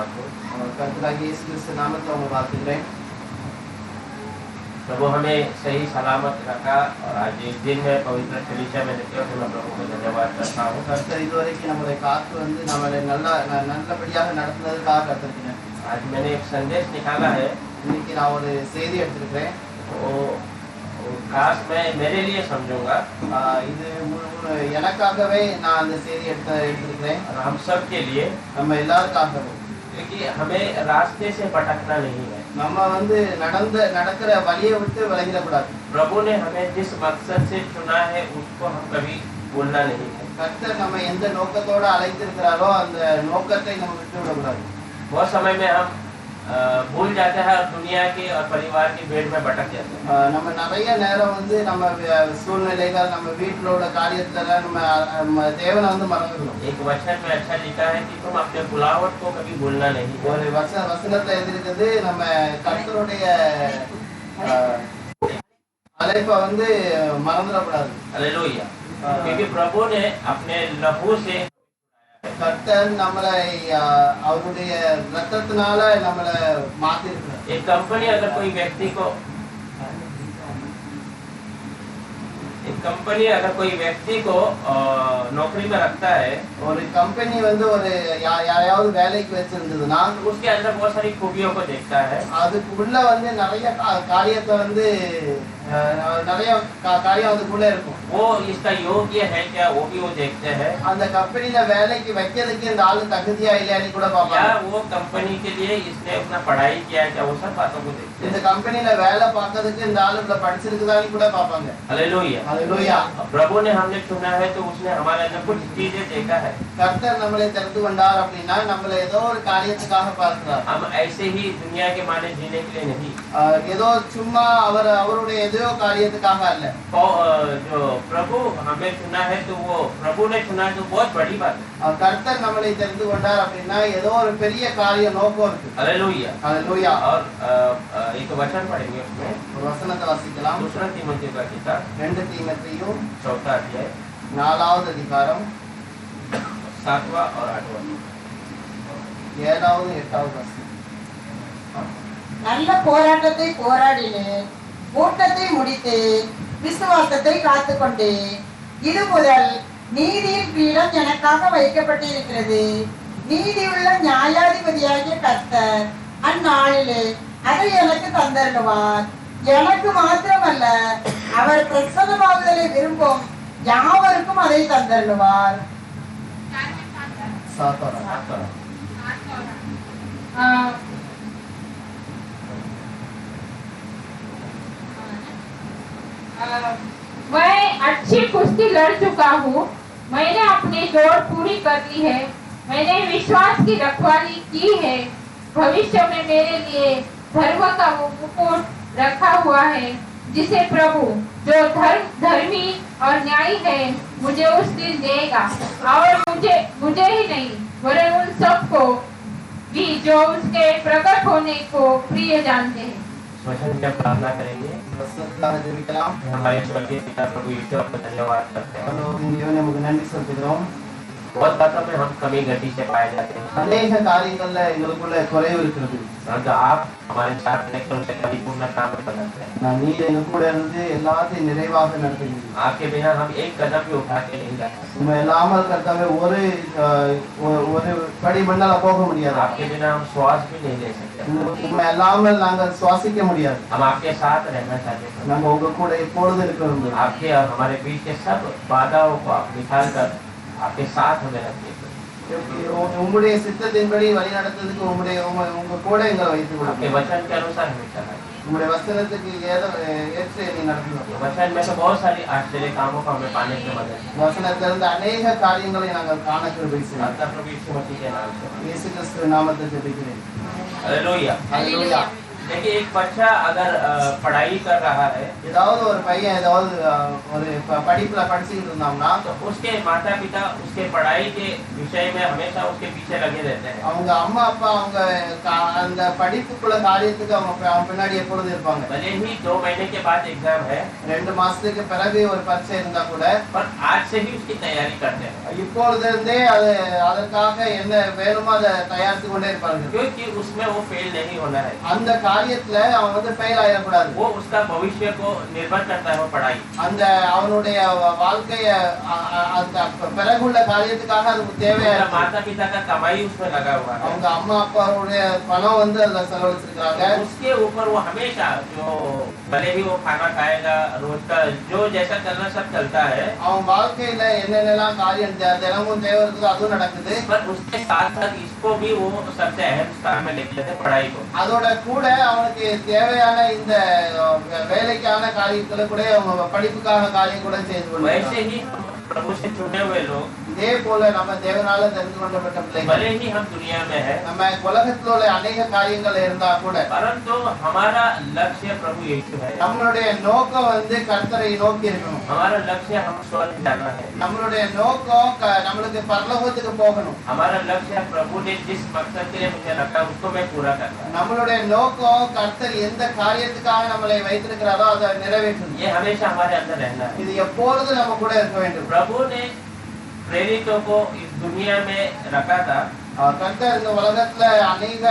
धन्यवाद हो। கர்த்தராகிய இயேசு கிறிஸ்து நாமத்தில் உங்களை வாழ்த்துகிறேன். प्रभु हमें सही सलामत रखा और आज इस दिन में पवित्र कलीसिया में देखे तो मैं प्रभु को धन्यवाद करता हूँ। கர்த்தர் இதுவரைக்கும் நம்மளை காத்து நம்மளை நல்லபடியாக நடத்துனதுக்காக கர்த்தருக்கு நன்றி. आज मैंने एक संदेश निकाला है, இன்னைக்கு நான் ஒரு செய்தி எடுத்திருக்கிறேன். वो खास मैं मेरे लिए समझूंगा இது எனக்காகவே நான் அந்த செய்தி எடுத்திருக்கிறேன். और हम सब के लिए, நம்ம எல்லாருக்காகவும். क्योंकि हमें रास्ते से भटकना नहीं है। நம்ம நடக்கிற வழியை விட்டு விலகிடக்கூடாது. प्रभु ने हमें जिस मकसद से चुना है उसको हम कभी भूलना नहीं है। கர்த்தர் நம்ம எந்த நோக்கத்தோட அழைத்திருக்கிறாரோ அந்த நோக்கத்தை நம்ம விட்டு விடக்கூடாது. बहुत समय में हम भूल जाते हैं और दुनिया के और परिवार की भीड़ में भटक जाते हैं। நம்ம நிறைய நேரம் நம்ம சூழ்நிலைகள் நம்ம வீட்டிலோட காரியத்துல நம்ம தேவனை மறந்துடுறோம். एक वचन में अच्छा लिखा है कि तुम अपने बुलावट को कभी भूलना नहीं। ஒரு வசனத்துல எழுதியிருக்குது, நம்ம கர்த்தருடைய அழைப்பை மறந்துடக்கூடாது. हालेलुया। क्योंकि प्रभु ने अपने लहू से கர்த்தர் நம்மளை அவருடைய ரத்தத்தினால நம்மளை மாத்திருக்கிறார். एक कंपनी अगर कोई व्यक्ति को नौकरी में रखता है, ஒரு கம்பெனி ஒரு யாரையாவது வேலைக்கு வச்சிருந்ததுன்னா उसके अंदर बहुत सारी खूबियों को देखता है। அதுக்குள்ள நிறைய காரியத்தை நிறைய காரியம் அதுக்குள்ள இருக்கும். वो इसका योग्य है क्या वो भी वो देखते हैं। அந்த கம்பெனில வேலைக்கு வைக்கிறதுக்கு இந்த ஆளு தகுதியா இல்லையான்னு கூட பாப்பாங்க. क्या वो कंपनी के लिए इसने अपना पढ़ाई किया क्या, वो सब बातों को देखते हैं। இந்த கம்பெனில வேலை பார்க்கிறதுக்கு இந்த ஆளு படிச்சிருக்குதான்னு கூட பாப்பாங்க. हालेलुया। हालेलुया। प्रभु ने हमने चुना है तो उसने हमारे अंदर कुछ चीजें देखा है। கர்த்தர் நம்மளை தெரிந்து கொண்டார் அப்படின்னா நம்மளை ஏதோ ஒரு காரியத்துக்காக பார்க்கிறார். हम ऐसे ही दुनिया के माने जीने के लिए नहीं, ஏதோ சும்மா அவருடைய ஏதோ காரியத்துக்காக அல்ல। जो प्रभु हमें चुना है तो वो प्रभु ने चुना है तो बहुत बड़ी बात है। கர்த்தர் நம்மளை தெரிந்து கொண்டார் அப்படின்னா ஏதோ ஒரு பெரிய காரிய நோக்கம் இருக்கு। हालेलुया। हालेलुया। और एक वचन पढ़ेंगे उसमें, வசனத்தை வாசிக்கலாம்। दूसरा तीमुथियुस का किताब 2 தீமோத்தேயு 4वां अध्याय 4வது அதிகாரம் 7वां और 8वां 7வது 8வது வசனம்। நல்ல போராட்டத்தை போராடினேன், ஓட்டத்தை முடித்தேன், விசுவாசத்தை காத்துக்கொண்டேன். இது முதல் நீதியின் பீடம் எனக்காக வைக்கப்பட்டிருக்கிறது. நீதியுள்ள நியாயாதிபதியாகிய கர்த்தர் அந்நாளிலே அதை எனக்கு தந்தருளுவார். எனக்கு மாத்திரமல்ல, அவர் பிரசன்னமாகுதலை விரும்பும் யாவருக்கும் அதை தந்தருளுவார். मैं अच्छी कुश्ती लड़ चुका हूँ, मैंने अपनी दौड़ पूरी कर ली है, मैंने विश्वास की रखवाली की है। भविष्य में मेरे लिए धर्म का मुकुट रखा हुआ है, जिसे प्रभु जो धर्मी और न्यायी है मुझे उस दिन देगा, और मुझे ही नहीं वरन उन सबको भी जो उसके प्रकट होने को प्रिय जानते हैं। वचन की प्रार्थना करेंगे। हमारे स्वर्गीय पिता प्रभु यीशु आपको धन्यवाद करते हैं। நன்றி சொல்கிறோம்। बहुत बातों में हम कमी गति से पाए जाते हैं, अनेक காரியங்கள்ல எங்களுக்குள்ள குறைவு இருக்கிறது। परंतु आप हमारे साथ रहकर उसे परिपूर्णता में बदलते हैं। நீர் எங்க கூட இருந்து எல்லாத்தையும் நிறைவாக நடத்துகிறீங்க। आपके बिना हम एक कदम भी उठा के नहीं जा सकते। உம்மை இல்லாமல் கர்த்தாவே ஒரு படி மண்ணால போக முடியாது। आपके बिना हम श्वास भी नहीं ले सकते। உம்மை இல்லாமல் நாங்கள் சுவாசிக்க முடியாது। हम आपके साथ रहना चाहते हैं। நாங்க உங்க கூட எப்பொழுது இருக்க விரும்புகிறோம்। आपके और हमारे बीच के सब बाधाओं को आप निकाल कर आपके साथ हमें रखिए। உம்முடைய சித்தத்தின்படி வழி நடத்துறதுக்கு உங்க கூட எங்களை வைத்துக் आपके கொள்ளுங்க। वचन के अनुसार हमें चलाइए। உம்முடைய வசனத்துக்கு ஏற்ற நீ நடத்துங்க। वचन में से बहुत सारी आश्चर्य कामों को हमें पाने की मदद। வசனத்திலிருந்து अनेक காரியங்களை நாங்கள் காண கிருபை செய்யுங்க। प्रभु यीशु मसीह के नाम से இயேசு கிறிஸ்து நாமத்தில் ஜெபிக்கிறேன்। हालेलुया। हालेलुया। देखिए एक बच्चा अगर पढ़ाई कर रहा है ஏதாவது ஒரு பையன் ஏதாவது ஒரு படிப்புல படிச்சுக்கிட்டு இருந்தாங்கன்னா तो उसके माता पिता उसके पढ़ाई के विषय में हमेशा उसके पीछे लगे रहते हैं। அவங்க அம்மா அப்பா அவங்க அந்த படிப்புக்குள்ள காரியத்துக்கு அவங்க பின்னாடி எப்பொழுதும் இருப்பாங்க। भले ही 2 महीने के बाद एग्जाम है 2 மாசத்துக்கு பிறகு ஒரு பரீட்சை இருந்தா கூட पर आज से ही उसकी तैयारी करते हैं இப்பொழுது இருந்தே அதற்காக என்ன வேணுமோ அதை தயாரித்து கொண்டே இருப்பாங்க। क्योंकि उसमें वो फेल नहीं होना है। அந்த காரியத்துல அவன் வந்து ஃபெயில் ஆயிடக்கூடாது। वो उसका भविष्य को निर्भर करता है वो पढ़ाई। அந்த அவனுடைய வாழ்க்கைய அந்த பிறகுள்ள காரியத்துக்காக அது தேவையான माता पिता का कमाई उसमें लगा हुआ है। அவங்க அம்மா அப்பாவுடைய பணம் வந்து அதுல செலவழிச்சிருக்காங்க। उसके ऊपर वो हमेशा जो भले ही वो खाना खाएगा रोज का जो जैसा करना सब चलता है அவன் வாழ்க்கையில என்னென்னலாம் காரியம் தினமும் தேவை இருக்குதோ அதுவும் நடக்குது। पर उसके साथ साथ इसको भी वो सबसे अहम स्थान में लेके जाते हैं पढ़ाई को। அதோட கூட அவனுக்கு தேவையான இந்த வேலைக்கான காரியத்துல கூட அவங்க படிப்புக்கான காரியம் கூட செய்து கொள்வாங்க। वैसे ही प्रभु से चुने हुए लोग இதே போல நம்ம தேவனால தெரிந்து கொள்ளப்பட்ட பிள்ளைகள் भले ही हम दुनिया में है நம்ம உலகத்துல உள்ள अनेक காரியங்கள் இருந்தா கூட परंतु हमारा लक्ष्य प्रभु यीशु है। நம்மளுடைய நோக்கம் வந்து கர்த்தரை நோக்கி இருக்கணும்। हमारा लक्ष्य हम स्वर्ग जाना है। நம்மளுடைய நோக்கம் நம்மளுக்கு பரலோகத்துக்கு போகணும்। हमारा लक्ष्य प्रभु ने जिस मकसद के लिए मुझे रखा उसको मैं पूरा करना। நம்மளுடைய நோக்கம் கர்த்தர் எந்த காரியத்துக்காக நம்மளை வைத்திருக்கிறாரோ அதை நிறைவேற்றணும்। ये हमेशा हमारे अंदर रहना है। இது எப்பொழுதும் நம்ம கூட இருக்க வேண்டும்। प्रभु ने प्रेरितों को इस दुनिया में रखा था கர்த்தர் இந்த உலகத்துல अनेक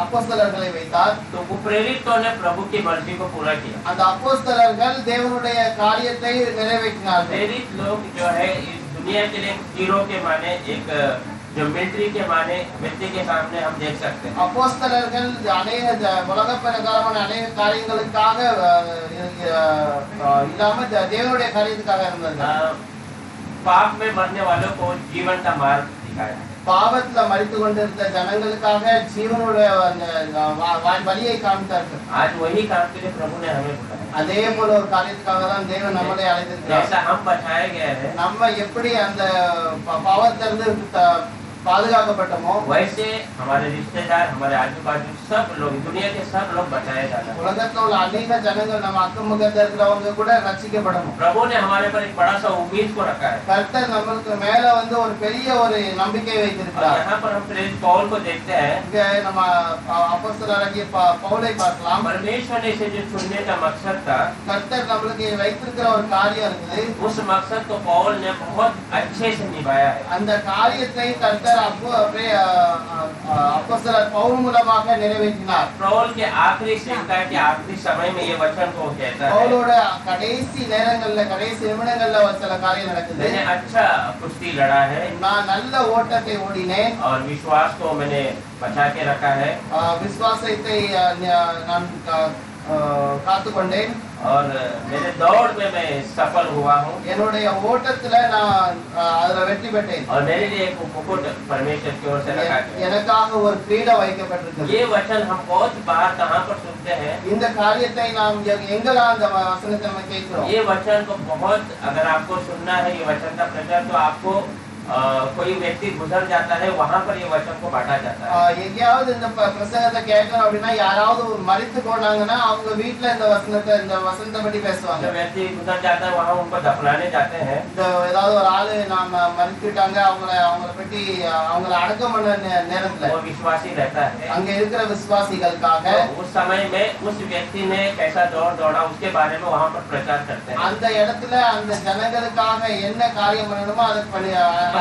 அப்போஸ்தலர்களை வைத்தார்। तो वो प्रेरितों ने प्रभु की मर्जी को पूरा किया। அந்த அப்போஸ்தலர்கள் தேவனுடைய காரியத்தை நிறைவேற்றினார்கள்। प्रेरित लोग जो है इस दुनिया के लिए हीरो के माने एक जो मिलिट्री के माने व्यक्ति के सामने हम देख सकते हैं। அப்போஸ்தலர்கள் अनेक உலக பிரகாரமான अनेक காரியங்களுக்காக இல்லாம தேவனுடைய காரியத்துக்காக இருந்தார்கள்। पाप में मरने वालों को जीवन का मार्ग दिखाया। பாவத்துல மரித்து கொண்டிருந்த ஜனங்களுக்காக ஜீவனுடைய வழியை காமித்தார்கள்। आज वही काम के लिए प्रभु ने हमें बुलाया। அதே போல ஒரு காரியத்துக்காக தான் தேவன் நம்மளை அழைத்திருக்கிறார்। जैसा हम बचाए गए हैं நம்ம எப்படி அந்த பாவத்திலிருந்து பாதுகாக்கப்பட்டோமோ वैसे हमारे रिश्तेदार हमारे आजू बाजू सब लोग दुनिया के सब लोग बचाए जाना। உலகத்துல உள்ள अनेक ஜனங்கள் நம்ம அக்கம்பக்கத்துல இருக்கிறவங்க கூட ரட்சிக்கப்படணும்। प्रभु ने हमारे पर एक बड़ा सा उम्मीद को रखा है। கர்த்தர் நம்மளுக்கு மேல வந்து ஒரு பெரிய ஒரு நம்பிக்கை வைத்திருக்கிறார்। यहाँ पर हम प्रेरित पौल को देखते हैं। இங்க நம்ம அப்போஸ்தலராகிய பவுலை பார்க்கலாம்। परमेश्वर ने इसे जो चुनने का मकसद था கர்த்தர் நம்மளுக்கு வைத்திருக்கிற ஒரு காரியம் இருக்குது। उस मकसद को पौल ने बहुत अच्छे से निभाया है। அந்த காரியத்தை கர்த்தர் அப்போஸ்தலர் பவுல் மூலமாக நிறைவேற்றினார்। पौल के आखिरी शिक्षा के आखिरी समय में ये वचन को कहता है பவுலோட கடைசி நேரங்கள்ல கடைசி நிமிடங்கள்ல ஒரு சில காரியம் நடக்குது। मैंने अच्छा कुश्ती लड़ा है நான் நல்ல ஓட்டத்தை ஓடினேன் और विश्वास को मैंने बचा के रखा है விசுவாசத்தை நான் காத்துக்கொண்டேன் और मेरे दौड़ में मैं सफल हुआ हूँ என்னுடைய ஓட்டத்துல நான் அதுல வெற்றி பெற்றேன் और मेरे लिए एक मुकुट परमेश्वर की ओर से रखा गया। எனக்காக ஒரு கிரீடம் வைக்கப்பட்டிருக்கிறது। ये वचन हम बहुत बार कहाँ पर सुनते हैं? இந்த காரியத்தை நாம் எங்கெல்லாம் அந்த வசனத்தை நம்ம கேட்கிறோம்। ये वचन को बहुत अगर आपको सुनना है ये वचन का प्रचार तो आपको कोई व्यक्ति गुजर जाता है वहाँ पर ये वचन को बांटा जाता है। எங்கேயாவது இந்த பிரசங்கத்தை கேட்கணும் அப்படின்னா யாராவது மரித்து போனாங்கன்னா அவங்க வீட்டுல இந்த வசனத்தை பற்றி பேசுவாங்க। जो व्यक्ति गुजर जाता है वहाँ उनको दफनाने जाते हैं। இந்த ஏதாவது ஒரு ஆளு நாம மரித்துட்டாங்க அவங்கள பற்றி அவங்கள அடக்கம் பண்ண நேரத்துல वो विश्वासी रहता है। அங்க இருக்கிற விசுவாசிகளுக்காக तो उस समय में उस व्यक्ति ने कैसा दौड़ दौड़ा उसके बारे में वहाँ पर प्रचार करते हैं। அந்த இடத்துல அந்த ஜனங்களுக்காக என்ன காரியம் பண்ணணுமோ அதுக்கு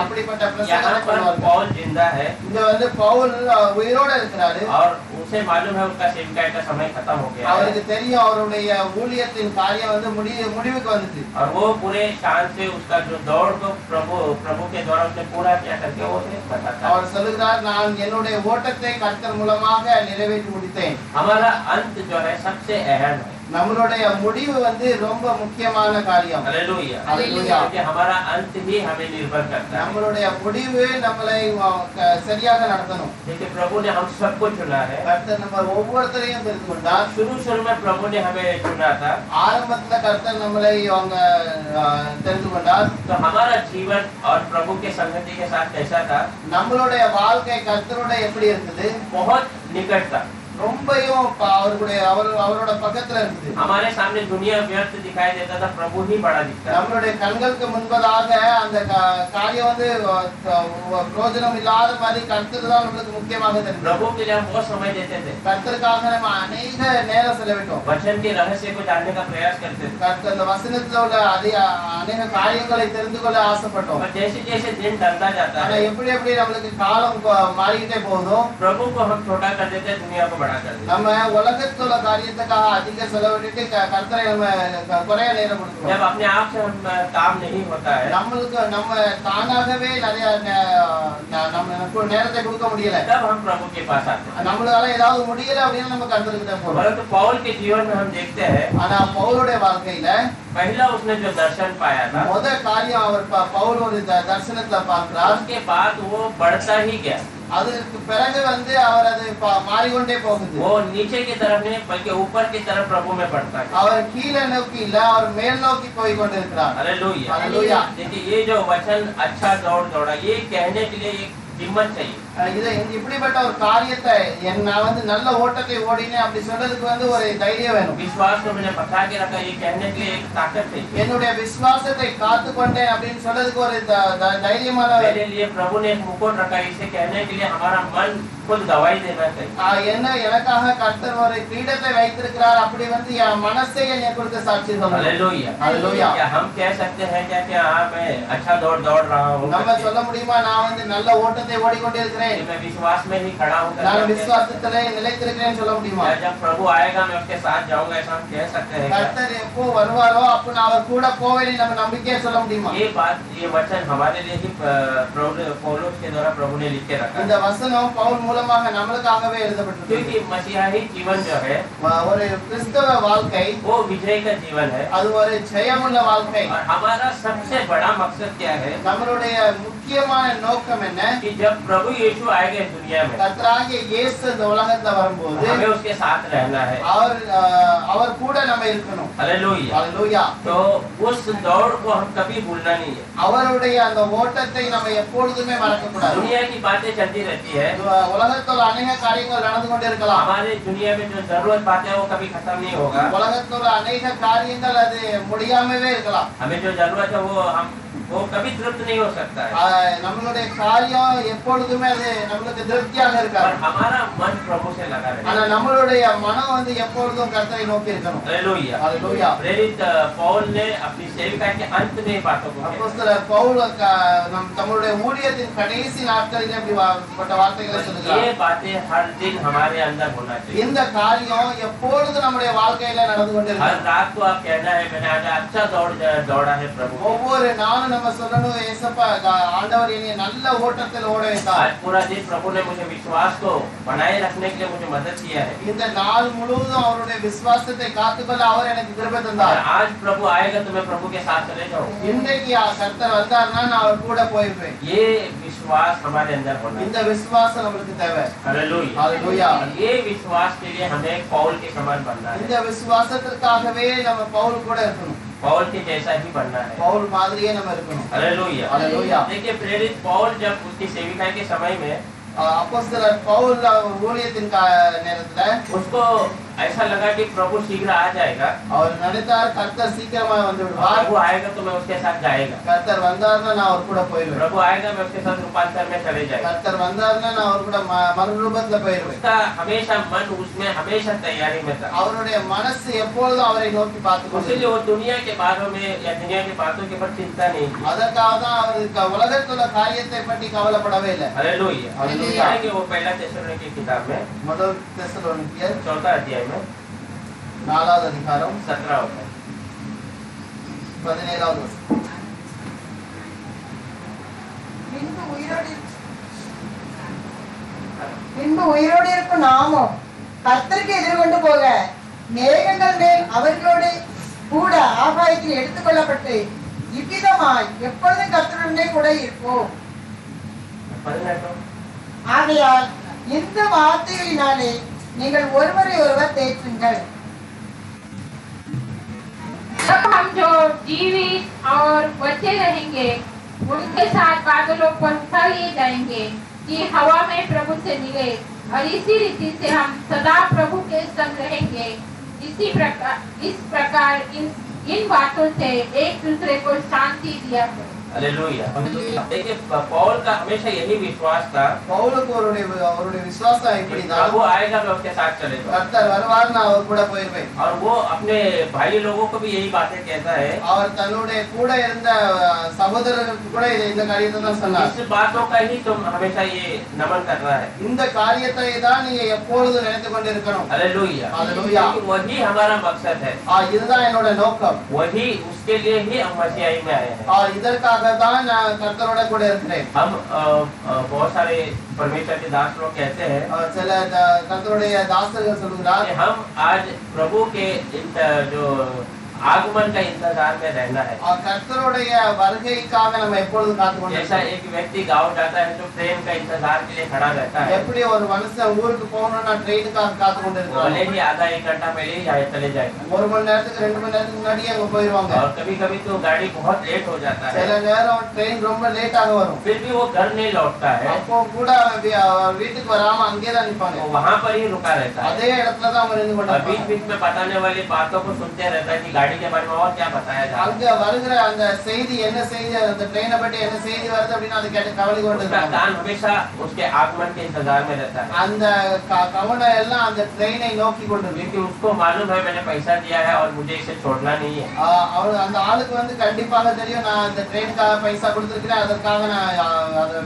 அப்படிப்பட்ட यहाँ பிரசங்கத்தை पर பண்ணுவாங்க। पौल जिंदा है இங்க வந்து பவுல் உயிரோட இருக்கிறாரு। और उसे मालूम है उसका सेवकाई का समय खत्म हो गया है அவருக்கு தெரியும் அவருடைய ஊழியத்தின் காரியம் வந்து முடிவுக்கு வந்துச்சு। और वो पूरे शान से उसका जो दौड़ को प्रभु के द्वारा उसने पूरा किया करके वो उसे बताता है। அவர் சொல்லுகிறார் நான் என்னுடைய ஓட்டத்தை கர்த்தர் மூலமாக நிறைவேற்றி முடித்தேன்। हमारा अंत जो है सबसे अहम है। நம்மளுடைய முடிவு வந்து ரொம்ப முக்கியமான காரியம்। Hallelujah hallelujah. क्योंकि हमारा अंत ही हमें निर्भर करता है। நம்மளுடைய முடிவு நம்மளை சரியாக நடத்தணும்। देखिए प्रभु ने हम सबको चुना है। கர்த்தர் நம்ம ஒவ்வொருத்தரையும் தெரிந்து கொண்டார்। शुरू में प्रभु ने हमें चुना था। ஆரம்பத்துல கர்த்தர் நம்மளை அவங்க தெரிந்து கொண்டார்। तो हमारा जीवन और प्रभु के संगति के साथ कैसा था? நம்மளுடைய வாழ்க்கை கர்த்தரோட எப்படி இருக்குது? बहुत निकट था। ரொம்பயும் அவரோட பக்கத்துல இருக்குது. हमारे सामने दुनिया व्यर्थ दिखाई देता था, प्रभु ही बड़ा दिखता है। நம்மளுடைய கண்களுக்கு முன்பதாக அந்த காரியம் வந்து பிரயோஜனம் இல்லாத மாதிரி கர்த்தர் தான் நமக்கு முக்கியமாக தெரியும். प्रभु के लिए हम बहुत समय देते थे, கர்த்தருக்காக நம்ம अनेक நேரம் செலவிட்டோம். वचन के रहस्य को जानने का प्रयास करते थे। கர்த்தர் அந்த வசனத்துல உள்ள अनेक காரியங்களை தெரிந்து கொள்ள ஆசைப்பட்டோம். और जैसे जैसे दिन ढलता जाता ஆனா है, எப்படி எப்படி நமக்கு காலம் மாறிக்கிட்டே போகுதோ प्रभु को हम छोटा कर देते हैं, दुनिया को बड़ा कर देते हैं। நம்ம உலகத்துல உள்ள காரியத்துக்காக அதிக செலவிட்டு கர்த்தரை நம்ம குறைய நேரம் கொடுக்கிறோம். जब अपने आप से हम काम नहीं होता है, நம்மளுக்கு நம்ம தானாகவே நிறைய நம்ம நேரத்தை கொடுக்க முடியல, तब हम प्रभु के पास आते हैं। நம்மளால ஏதாவது முடியல அப்படின்னு நம்ம கர்த்தர்கிட்ட போறோம். परंतु पौल के जीवन में हम देखते हैं, ஆனா பவுலுடைய வாழ்க்கையில पहला उसने जो दर्शन पाया था, முதல் காரியம் அவர் பவுல் ஒரு தரிசனத்துல பார்க்கிறார். उसके बाद वो बढ़ता ही गया। அதுக்கு பிறகு வந்து அவர் அது மாறிக்கொண்டே போகுது. वो नीचे की तरफ नहीं बल्कि ऊपर की तरफ प्रभु में बढ़ता है। அவர் கீழே நோக்கி இல்ல, அவர் மேல் நோக்கி போய் கொண்டிருக்கிறார். हालेलुया। हालेलुया। देखिए ये जो वचन अच्छा दौड़ा, ये कहने के लिए एक हिम्मत चाहिए। இது இப்படிப்பட்ட ஒரு காரியத்தை நான் வந்து நல்ல ஓட்டத்தை ஓடினேன் அப்படி சொல்றதுக்கு வந்து ஒரு தைரியம் வேணும். विश्वास को मैंने बचा के रखा, ये कहने के लिए एक ताकत चाहिए। என்னுடைய விசுவாசத்தை காத்துக்கொண்டேன் அப்படின்னு சொல்றதுக்கு ஒரு தைரியமான मेरे लिए प्रभु ने एक मुकुट रखा, इसे कहने के लिए हमारा मन खुद गवाही देना चाहिए। என்ன எனக்காக கர்த்தர் ஒரு கிரீடத்தை வைத்திருக்கிறார், அப்படி வந்து என் மனசை என்னை குறித்து சாட்சி சொல்லணும். हालेलुया। हालेलुया। क्या हम कह सकते हैं क्या कि हाँ मैं अच्छा दौड़ रहा हूँ, நம்ம சொல்ல முடியுமா நான் வந்து நல்ல ஓட்டத்தை ஓடிக்கொண்டிருக்கிறேன், मैं विश्वास में ही खड़ा हूँ? நான் விசுவாசத்திலே நிலைத்திருக்கிறேன்னு சொல்ல முடியுமா? जब प्रभु आएगा मैं उसके साथ जाऊंगा, ऐसा हम कह सकते हैं क्या? கர்த்தர் எப்போ வருவாரோ அப்போ நான் அவர் கூட போவேன்னு நம்ம நம்பிக்கையா சொல்ல முடியுமா? ये बात, ये वचन हमारे लिए ही पौलुस के द्वारा प्रभु ने लिख के रखा இந்த है। வசனம் பவுல் மூலமாக நம்மளுக்காகவே எழுதப்பட்டிருக்கு. क्योंकि मसीहाही जीवन जो है ஒரு கிறிஸ்தவ வாழ்க்கை वो विजय का जीवन है। அது ஒரு ஜெயமுள்ள வாழ்க்கை. और हमारा सबसे बड़ा मकसद क्या है நம்மளுடைய முக்கியமான நோக்கம் என்ன? कि जब प्रभु यीशु आएगा इस दुनिया में, கர்த்தராகிய இயேசு இந்த உலகத்துல வரும்போது हमें उसके साथ रहना है। அவர் கூட நம்ம இருக்கணும். हालेलुया। ஹalleluya। तो उस दौड़ को हम कभी भूलना नहीं है। அவருடைய அந்த ஓட்டத்தை நம்ம எப்பொழுதுமே மறக்க கூடாது. दुनिया की बातें चलती रहती है, உலகத்துல अनेक காரியங்கள் நடந்து கொண்டே இருக்கலாம். हमारे दुनिया में जो जरूरत बातें हैं वो कभी खत्म नहीं होगा। உலகத்துல अनेक காரியங்கள் அது முடியாமவே இருக்கலாம். हमें जो जरूरत है वो कभी तृप्त नहीं हो सकता है। நம்மளுடைய காரியம் எப்பொழுதுமே அது நமக்கு திருப்தியாக पर இருக்காது. हमारा मन प्रभु से लगा रहे। ஆனா நம்மளுடைய மனம் வந்து எப்பொழுதும் கர்த்தரை நோக்கி இருக்கணும். हालेलुया। हालेलुया। प्रेरित पौल ने अपनी सेविका के अंत में बातों को कहा। அப்போஸ்தலர் பவுல் நம்மளுடைய ஊழியத்தின் கடைசி நாட்களில் இப்படிப்பட்ட வார்த்தைகளை சொல்லுகிறார். ये बातें हर दिन हमारे अंदर होना चाहिए। இந்த காரியம் எப்பொழுதும் நம்முடைய வாழ்க்கையில நடந்து हर கொண்டிருக்கிறது. रात को आप कहना है मैंने आज अच्छा दौड़ा है प्रभु। ஒவ்வொரு நாளும் நம்ம சொல்லணும், ஏசப்பா ஆண்டவர் என்னை நல்ல ஓட்டத்தில் ஓட வைத்தார். आज पूरा दिन प्रभु ने मुझे विश्वास को बनाए रखने के लिए मुझे मदद किया है। இந்த நாள் முழுவதும் அவருடைய விசுவாசத்தை காத்துக்கொள்ள அவர் எனக்கு கிருபை और தந்தார். आज प्रभु आएगा तो मैं प्रभु के साथ चले जाऊँ। இன்னைக்கு கர்த்தர் வந்தார்னா நான் அவர் கூட போயிருப்பேன். ये विश्वास हमारे अंदर होना இந்த விசுவாசம் நம்மளுக்கு தேவை. हालेलुया। हालेलुया। ये विश्वास के लिए हमें पौल के समान बनना है। இந்த விசுவாசத்திற்காகவே நம்ம பவுல் கூட இருக்கணும். पौल के जैसा ही बनना है। பவுல் மாதிரியே நம்ம இருக்கணும். हालेलुया। हालेलुया। देखिए प्रेरित पौल जब उसकी सेविका के समय में அப்போஸ்தலர் பவுல் ஊழியத்தின் நேரத்துல उसको ऐसा लगा कि प्रभु शीघ्र आ जाएगा, அவர் நினைத்தார் கர்த்தர் சீக்கிரமா வந்து விடுவார். प्रभु आएगा तो मैं उसके साथ जाएगा, கர்த்தர் வந்தார்னா நான் அவர் கூட போயிடுவேன். प्रभु आएगा मैं उसके साथ रूपांतर में चले जाएगा। கர்த்தர் வந்தார்னா நான் அவர் கூட மறுரூபத்துல போயிடுவேன். उसका हमेशा मन उसमें हमेशा तैयारी में था। அவருடைய மனசு எப்பொழுதும் அவரை நோக்கி பார்த்து इसलिए கொண்டிருந்தது. वो दुनिया के बारे में या दुनिया की बातों के ऊपर चिंता नहीं की। அதற்காக தான் அவருக்கு உலகத்துல காரியத்தை பற்றி கவலைப்படவே இல்லை. हालेलुया। हालेलुया। आएंगे वो पहला तेसलोनिके की किताब में முதல் தெசலோனிக்கேயர் 4 अध्याय में 4வது அதிகாரம் 17 होता है। 17வது வசனம். பின்பு உயிரோடு இருக்கும் நாமும் கர்த்தருக்கு எதிர்கொண்டு போக மேகங்கள் மேல் அவர்களோடு கூட ஆகாயத்தில் எடுத்துக்கொள்ளப்பட்டு இவ்விதமாய் எப்பொழுதும் கர்த்தருடனே கூட இருப்போம். 18 ஆகையால் இந்த வார்த்தைகளினாலே நீங்கள் ஒருவரை ஒருவர் தேற்றுங்கள். जब हम जो जीवित और बचे रहेंगे उनके साथ बादलों पर उठा लिए जाएंगे कि हवा में प्रभु से मिले। और इसी रीति से हम सदा प्रभु के संग रहेंगे। इस प्रकार इन बातों से एक दूसरे को शांति दिया करो। हालेलुया। देखिए पौल का हमेशा यही विश्वास था, பவுலுக்கு அவருடைய விசுவாசம் இப்படிதான், प्रभु आएगा मैं उसके साथ चलेगा, கர்த்தர் வருவார் நான் அவர் கூட போயிருவேன்। और वो अपने भाई लोगों को भी यही बातें कहता है। அவர் தன்னுடைய கூட இருந்த சகோதரர்களுக்கு கூட இந்த காரியத்தை தான் சொன்னார்। इस बातों का ही तुम हमेशा ये नमन कर रहा है। இந்த காரியத்தை தான் நீங்க எப்பொழுதும் நினைத்து கொண்டிருக்கணும்। हालेलुया। हालेलुया। वही हमारा मकसद है, இதுதான் என்னோட நோக்கம்। वही उसके लिए ही हम मसीहाई में आए हैं। இதற்காக தான் நான் கர்த்தரோட கூட இருக்கிறேன்। हम बहुत सारे परमेश्वर के दास लोग कहते हैं சில கர்த்தருடைய தாசர்கள் சொல்கிறார் कि हम आज प्रभु के जो आगमन का इंतजार में रहना है। கர்த்தருடைய வருகைக்காக நம்ம எப்பொழுதும் காத்து जैसा கொண்டிருக்கிறோம்। एक व्यक्ति गांव जाता है तो ट्रेन का इंतजार के लिए खड़ा रहता है, எப்படி ஒரு மனுஷன் ஊருக்கு போகணும்னா ட்ரெயினுக்காக காத்து भले கொண்டிருக்கிறான்। ही आधा एक घंटा पहले ही चले जाएगा, ஒரு மணி நேரத்துக்கு 2 மணி நேரத்துக்கு முன்னாடியே அங்க போயிருவாங்க। और कभी कभी तो गाड़ी बहुत लेट हो जाता है, சில நேரம் ட்ரெயின் ரொம்ப லேட்டாக வரும், फिर भी वो घर नहीं लौटता है, அப்போ கூட வீட்டுக்கு வராம அங்கேயே தான் நிப்பாங்க, वो वहाँ पर ही रुका रहता है। அதே இடத்துல தான் அவங்க நின்று और बीच கொண்டிருப்பாங்க। बीच में बताने वाली बातों को सुनते रहता है कि गाड़ी के बारे में और क्या बताया जा रहा है। அங்க வருகிற அந்த செய்தி என்ன செய்தி, அந்த ட்ரெயினை பத்தி என்ன செய்தி வருது அப்படின்னு அதை கேட்டு கவலை கொண்டு उसका இருக்காங்க। कान हमेशा उसके आगमन के इंतजार में रहता है, அந்த கவனம் எல்லாம் அந்த ட்ரெயினை நோக்கி கொண்டிருக்கு। क्योंकि उसको मालूम है मैंने पैसा दिया है और मुझे इसे छोड़ना नहीं है। அவர் அந்த ஆளுக்கு வந்து கண்டிப்பாக தெரியும், நான் அந்த ட்ரெயினுக்காக பைசா கொடுத்திருக்கிறேன், அதற்காக நான் அதை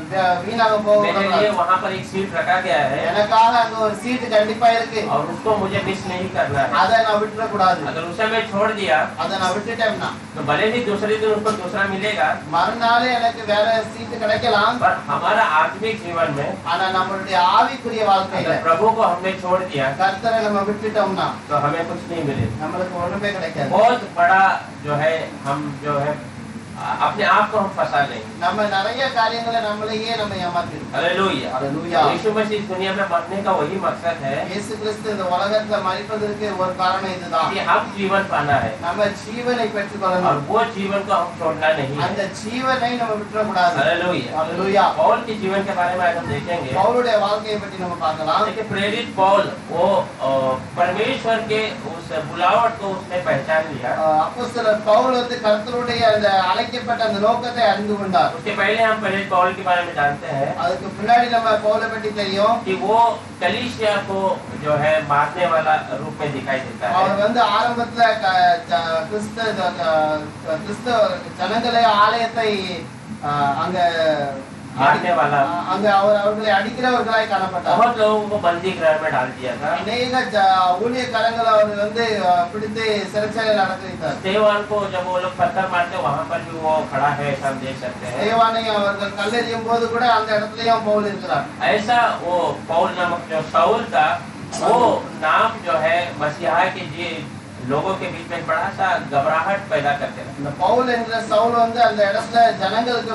வீணாக போக मेरे लिए விடக்கூடாது। वहाँ पर एक सीट रखा गया है எனக்காக அங்க ஒரு சீட்டு கண்டிப்பா இருக்கு, और उसको मुझे मिस नहीं करना है। அதை நான் விட்டுற கூடாது। अगर उसे मैं छोड़ दिया அதை நான் விட்டுட்டேன்னா तो भले ही दूसरे दिन उसको दूसरा मिलेगा, மறுநாள் எனக்கு வேற சீட்டு கிடைக்கலாம், पर हमारा आत्मिक जीवन में ஆனா நம்மளுடைய ஆவிக்குரிய வாழ்க்கையில अगर प्रभु को हमने छोड़ दिया கர்த்தரை நம்ம விட்டுட்டோம்னா तो हमें कुछ नहीं मिलेगा। நம்மளுக்கு ஒண்ணுமே கிடைக்காது। बहुत बड़ा जो है हम जो है अपने आप को हम फंसा लेंगे। நம்ம நிறைய காரியங்களை நம்மளையே நம்ம ஏமாத்திருக்கோம்। हालेलुया। हालेलुया। यीशु मसीह इस दुनिया में मरने का वही मकसद है இயேசு கிறிஸ்து இந்த உலகத்துல மரிப்பதற்கு ஒரு காரணம் இதுதான், कि हम जीवन पाना है நம்ம ஜீவனை और பெற்றுக்கொள்ளணும்। वो जीवन को हम छोड़ना नहीं அந்த है। ஜீவனை நம்ம விட்டுற கூடாது। हालेलुया। हालेलुया। पौल के जीवन के बारे में आज हम देखेंगे। பவுலுடைய வாழ்க்கையை பற்றி நம்ம பார்க்கலாம்। देखिए प्रेरित पौल वो परमेश्वर के उस बुलावट को उसने पहचान लिया। அப்போஸ்தலர் பவுல் வந்து கர்த்தருடைய அந்த அழைக்கப்பட்ட அந்த நோக்கத்தை அறிந்து கொண்டார்। उसके पहले हम प्रेरित पौल के बारे में जानते हैं அதுக்கு பின்னாடி நம்ம பவுலை பற்றி தெரியும், कि वो कलीसिया को जो है मारने वाला रूप में दिखाई देता அவர் है। வந்து ஆரம்பத்துல கிறிஸ்தவ ஜனங்களை ஆலயத்தை அங்க मारने वाला, அங்க அவர்களை அடிக்கிறவர்களாய் காணப்பட்டார்। बहुत लोगों को बंदी गृह में डाल दिया था। அநேக ஊழியக்காரங்களை அவர் வந்து பிடித்து சிறைச்சாலையில் அடக்க வைத்தார்। स्तेवान को जब वो लोग पत्थर मारते वहां पर भी वो खड़ा है, ऐसा हम देख सकते हैं। தேவானை அவர்கள் கல்லெறியும் போது கூட அந்த இடத்துலயும் பவுல் இருக்கிறார்। ऐसा वो पौल नामक जो शाऊल था, वो नाम जो है मसीहा के जी लोगों के बीच में बड़ा सा घबराहट पैदा करते हैं। இந்த பவுல் என்ற சவுல் வந்து அந்த இடத்துல ஜனங்களுக்கு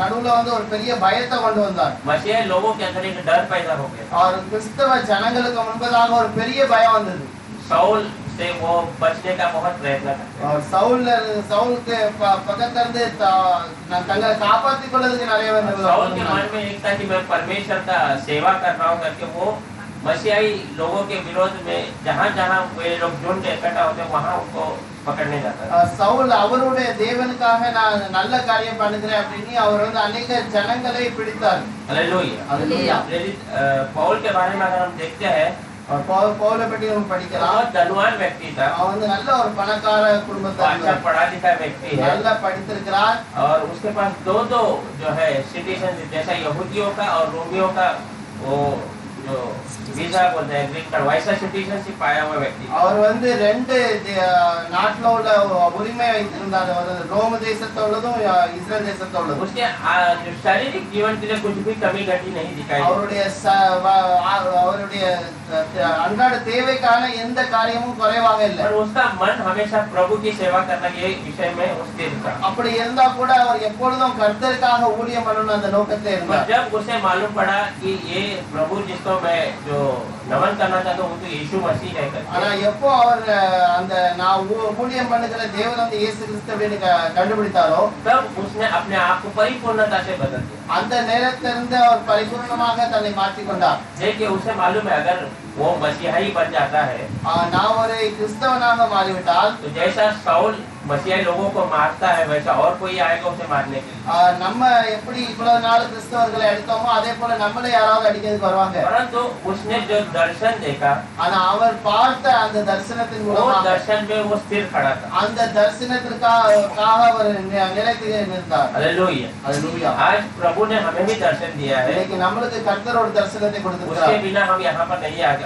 நடுவுல வந்து ஒரு பெரிய பயத்தை கொண்டு வந்தார்। मसीहा लोगों के अंदर एक डर पैदा हो गया। அவர் கிறிஸ்தவ ஜனங்களுக்கு முன்பதாக ஒரு பெரிய பயம் வந்தது। शाऊल से वो बचने का बहुत प्रयत्न करते हैं। और சவுலுக்கு பக்கத்துல இருந்து தங்களை காப்பாற்றிக் கொள்வதற்கு நிறைய शाऊल के मन பேர் में एक था कि मैं परमेश्वर का सेवा कर रहा हूँ करके वो मसीहाई लोगों के विरोध में जहाँ जहाँ वे लोग झुंड इकट्ठा होते वहाँ उनको पकड़ने जाता था। சவுல் அவருடைய தேவனுக்காக நான் நல்ல காரியம் பண்ணுகிறேன் அப்படின்னு அவர் வந்து अनेक ஜனங்களை பிடித்தார்। हालेलुया। हालेलुया। प्रेरित पौल के बारे में अगर हम देखते हैं, பவுலை பற்றி நம்ம படிக்கலாம்। बहुत धनवान व्यक्ति था, அவன் வந்து நல்ல ஒரு பணக்கார குடும்பத்தை अच्छा पढ़ा लिखा व्यक्ति है, நல்லா படித்திருக்கிறார்। और उसके पास दो जो है सिटीजन, जैसा यहूदियों का और रोमियों का वो जो वीजा बोलते हैं ग्रीन कार्ड, वैसा सिटीजनशिप पाया हुआ व्यक्ति। அவர் வந்து ரெண்டு நாட்டுல உள்ள உரிமை வைத்திருந்தார், ரோம தேசத்துல உள்ளதும் இஸ்ரேல் தேசத்துல உள்ளதும்। उसके जो शारीरिक जीवन के लिए कुछ भी कमी घटी नहीं दिखाई दी। அவருடைய அன்றாட தேவைக்கான எந்த காரியமும் குறைவாக இல்லை। और उसका मन हमेशा प्रभु की सेवा करने के विषय में स्थिर था। அப்படி இருந்தா கூட அவர் எப்பொழுதும் கர்த்தருக்காக ஊழியம் பண்ணணும் அந்த நோக்கத்துல और இருந்தார்। जब उसे मालूम पड़ा कि ये प्रभु जिसको मैं जो नमन करना चाहता हूँ वो तो यीशु मसीह है ஆனா करके। எப்போ அவர் அந்த நான் ஊழியம் பண்ணுகிற தேவன் வந்து இயேசு கிறிஸ்து அப்படின்னு கண்டுபிடித்தாரோ तब उसने अपने आप को परिपूर्णता से बदल दिया। அந்த நேரத்திலிருந்து அவர் பரிபூர்ணமாக தன்னை மாற்றிக் கொண்டார். देखिए उसे मालूम है अगर वो मसीहाई बन जाता है நான் ஒரு கிறிஸ்தவனாக மாறிவிட்டால் तो जैसा शाऊल मसीहाई लोगों को मारता है वैसा और कोई आएगा उसे मारने के लिए। நம்ம எப்படி இவ்வளவு நாள் கிறிஸ்தவர்களை அடித்தோமோ அதே போல நம்மளே யாராவது அடிக்கிறதுக்கு வருவாங்க. परंतु उसने जो दर्शन देखा ஆனா அவர் பார்த்த அந்த தரிசனத்தின் वो மூலமாக दर्शन में वो स्थिर खड़ा था। அந்த தரிசனத்திற்காக அவர் நிலைத்து நின்றார். हालेलुया। அல்லேலூயா. आज प्रभु ने हमें भी दर्शन दिया है, இன்னைக்கு நம்மளுக்கு கர்த்தர் ஒரு தரிசனத்தை उसके கொடுத்திருக்கிறார். बिना हम यहाँ पर नहीं आ सकते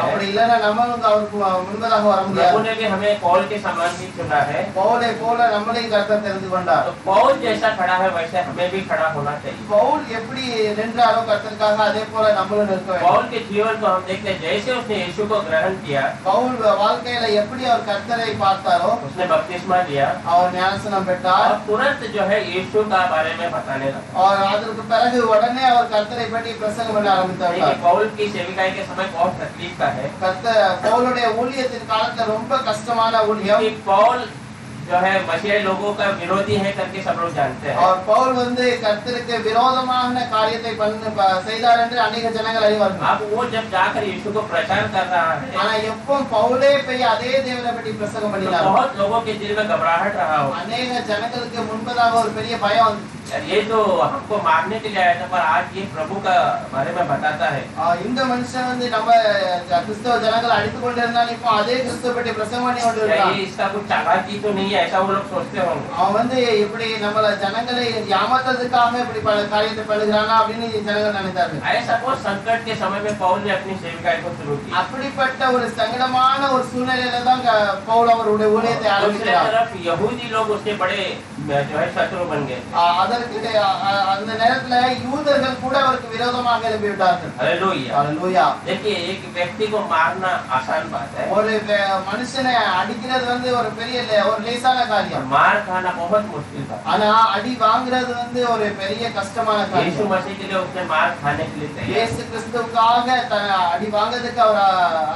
அப்படி हैं। இல்லைன்னா நம்மளும் அவருக்கு முன்பதாக வர प्रभु முடியாது. ने भी हमें पौल के समान भी चुना है, பவுலை போல நம்மளையும் கர்த்தர் தெரிந்து கொண்டார். तो पौल जैसा खड़ा है वैसे हमें भी खड़ा होना चाहिए। பவுல் எப்படி நின்றாரோ கர்த்தருக்காக அதே போல நம்மளும் நிற்க வேண்டும். पौल के जीवन को हम देखते हैं, जैसे उसने यीशु को ग्रहण किया, பவுல் வாழ்க்கையில எப்படி அவர் கர்த்தரை பார்த்தாரோ उसने बपतिस्मा लिया அவர் ஞானஸ்நானம் பெற்றார். और तुरंत जो है यीशु का बारे में बताने लगा। और அதற்கு பிறகு உடனே அவர் கர்த்தரை பற்றி பிரசங்கம் பண்ண ஆரம்பித்தார். लेकिन पौल की सेविकाई के समय बहुत तकलीफ का है, பவுலுடைய ஊழியத்தின் காலத்துல ரொம்ப கஷ்டமான ஊழியம். क्योंकि पौल जो है मसीही लोगों का विरोधी है करके सब लोग जानते हैं। और பவுல் வந்து கர்த்தருக்கு விரோதமான காரியத்தை செய்தார் என்று अनेक ஜனங்கள் அறிவார்கள். अब वो जब जाकर यीशु को प्रचार कर रहा है ஆனா எப்போ பவுலே போய் அதே தேவனை பற்றி பிரசங்கம் तो பண்ணினார். बहुत लोगों के दिल में घबराहट रहा हो, अनेक ஜனங்களுக்கு முன்பதாக ஒரு பெரிய பயம் வந்துச்சு. ये तो हमको मारने के लिए आया था, पर आज ये प्रभु का बारे में बताता है। இந்த மனுஷன் வந்து நம்ம கிறிஸ்தவ ஜனங்களை அடித்துக் கொண்டிருந்தால் இப்போ அதே கிறிஸ்துவ பற்றி பிரசங்கம் பண்ணி क्या கொண்டிருக்கான். ये इसका कुछ चालाकी तो नहीं है, ऐसा वो लोग सोचते होंगे। அவன் வந்து இப்படி நம்மள ஜனங்களை ஏமாத்துறதுக்காக இப்படி பல காரியத்தை பண்ணுகிறானா அப்படின்னு ஜனங்கள் நினைத்தார்கள். ऐसा वो संकट के समय में पौल ने अपनी सेविकाई को शुरू की। அப்படிப்பட்ட ஒரு சங்கடமான ஒரு சூழ்நிலையில தான் பவுல் அவருடைய ஊழியத்தை दूसरी ஆரம்பிக்கிறார். तरफ यहूदी लोग उसके बड़े जो है शत्रु बन गए। அதற்கு அந்த நேரத்துல யூதர்கள் கூட அவருக்கு விரோதமாக எழுப்பி விட்டார்கள். हालेलुया। அல்லேலூயா. देखिए एक व्यक्ति को मारना आसान बात है, ஒரு மனுஷனை அடிக்கிறது வந்து ஒரு பெரிய ஒரு லேசான காரியம். मार खाना बहुत मुश्किल था। ஆனா அடி வாங்குறது வந்து ஒரு பெரிய கஷ்டமான यीशु காரியம். मसीह के लिए उसने मार खाने के लिए तैयार। இயேசு கிறிஸ்துவுக்காக அடி வாங்குறதுக்கு அவர்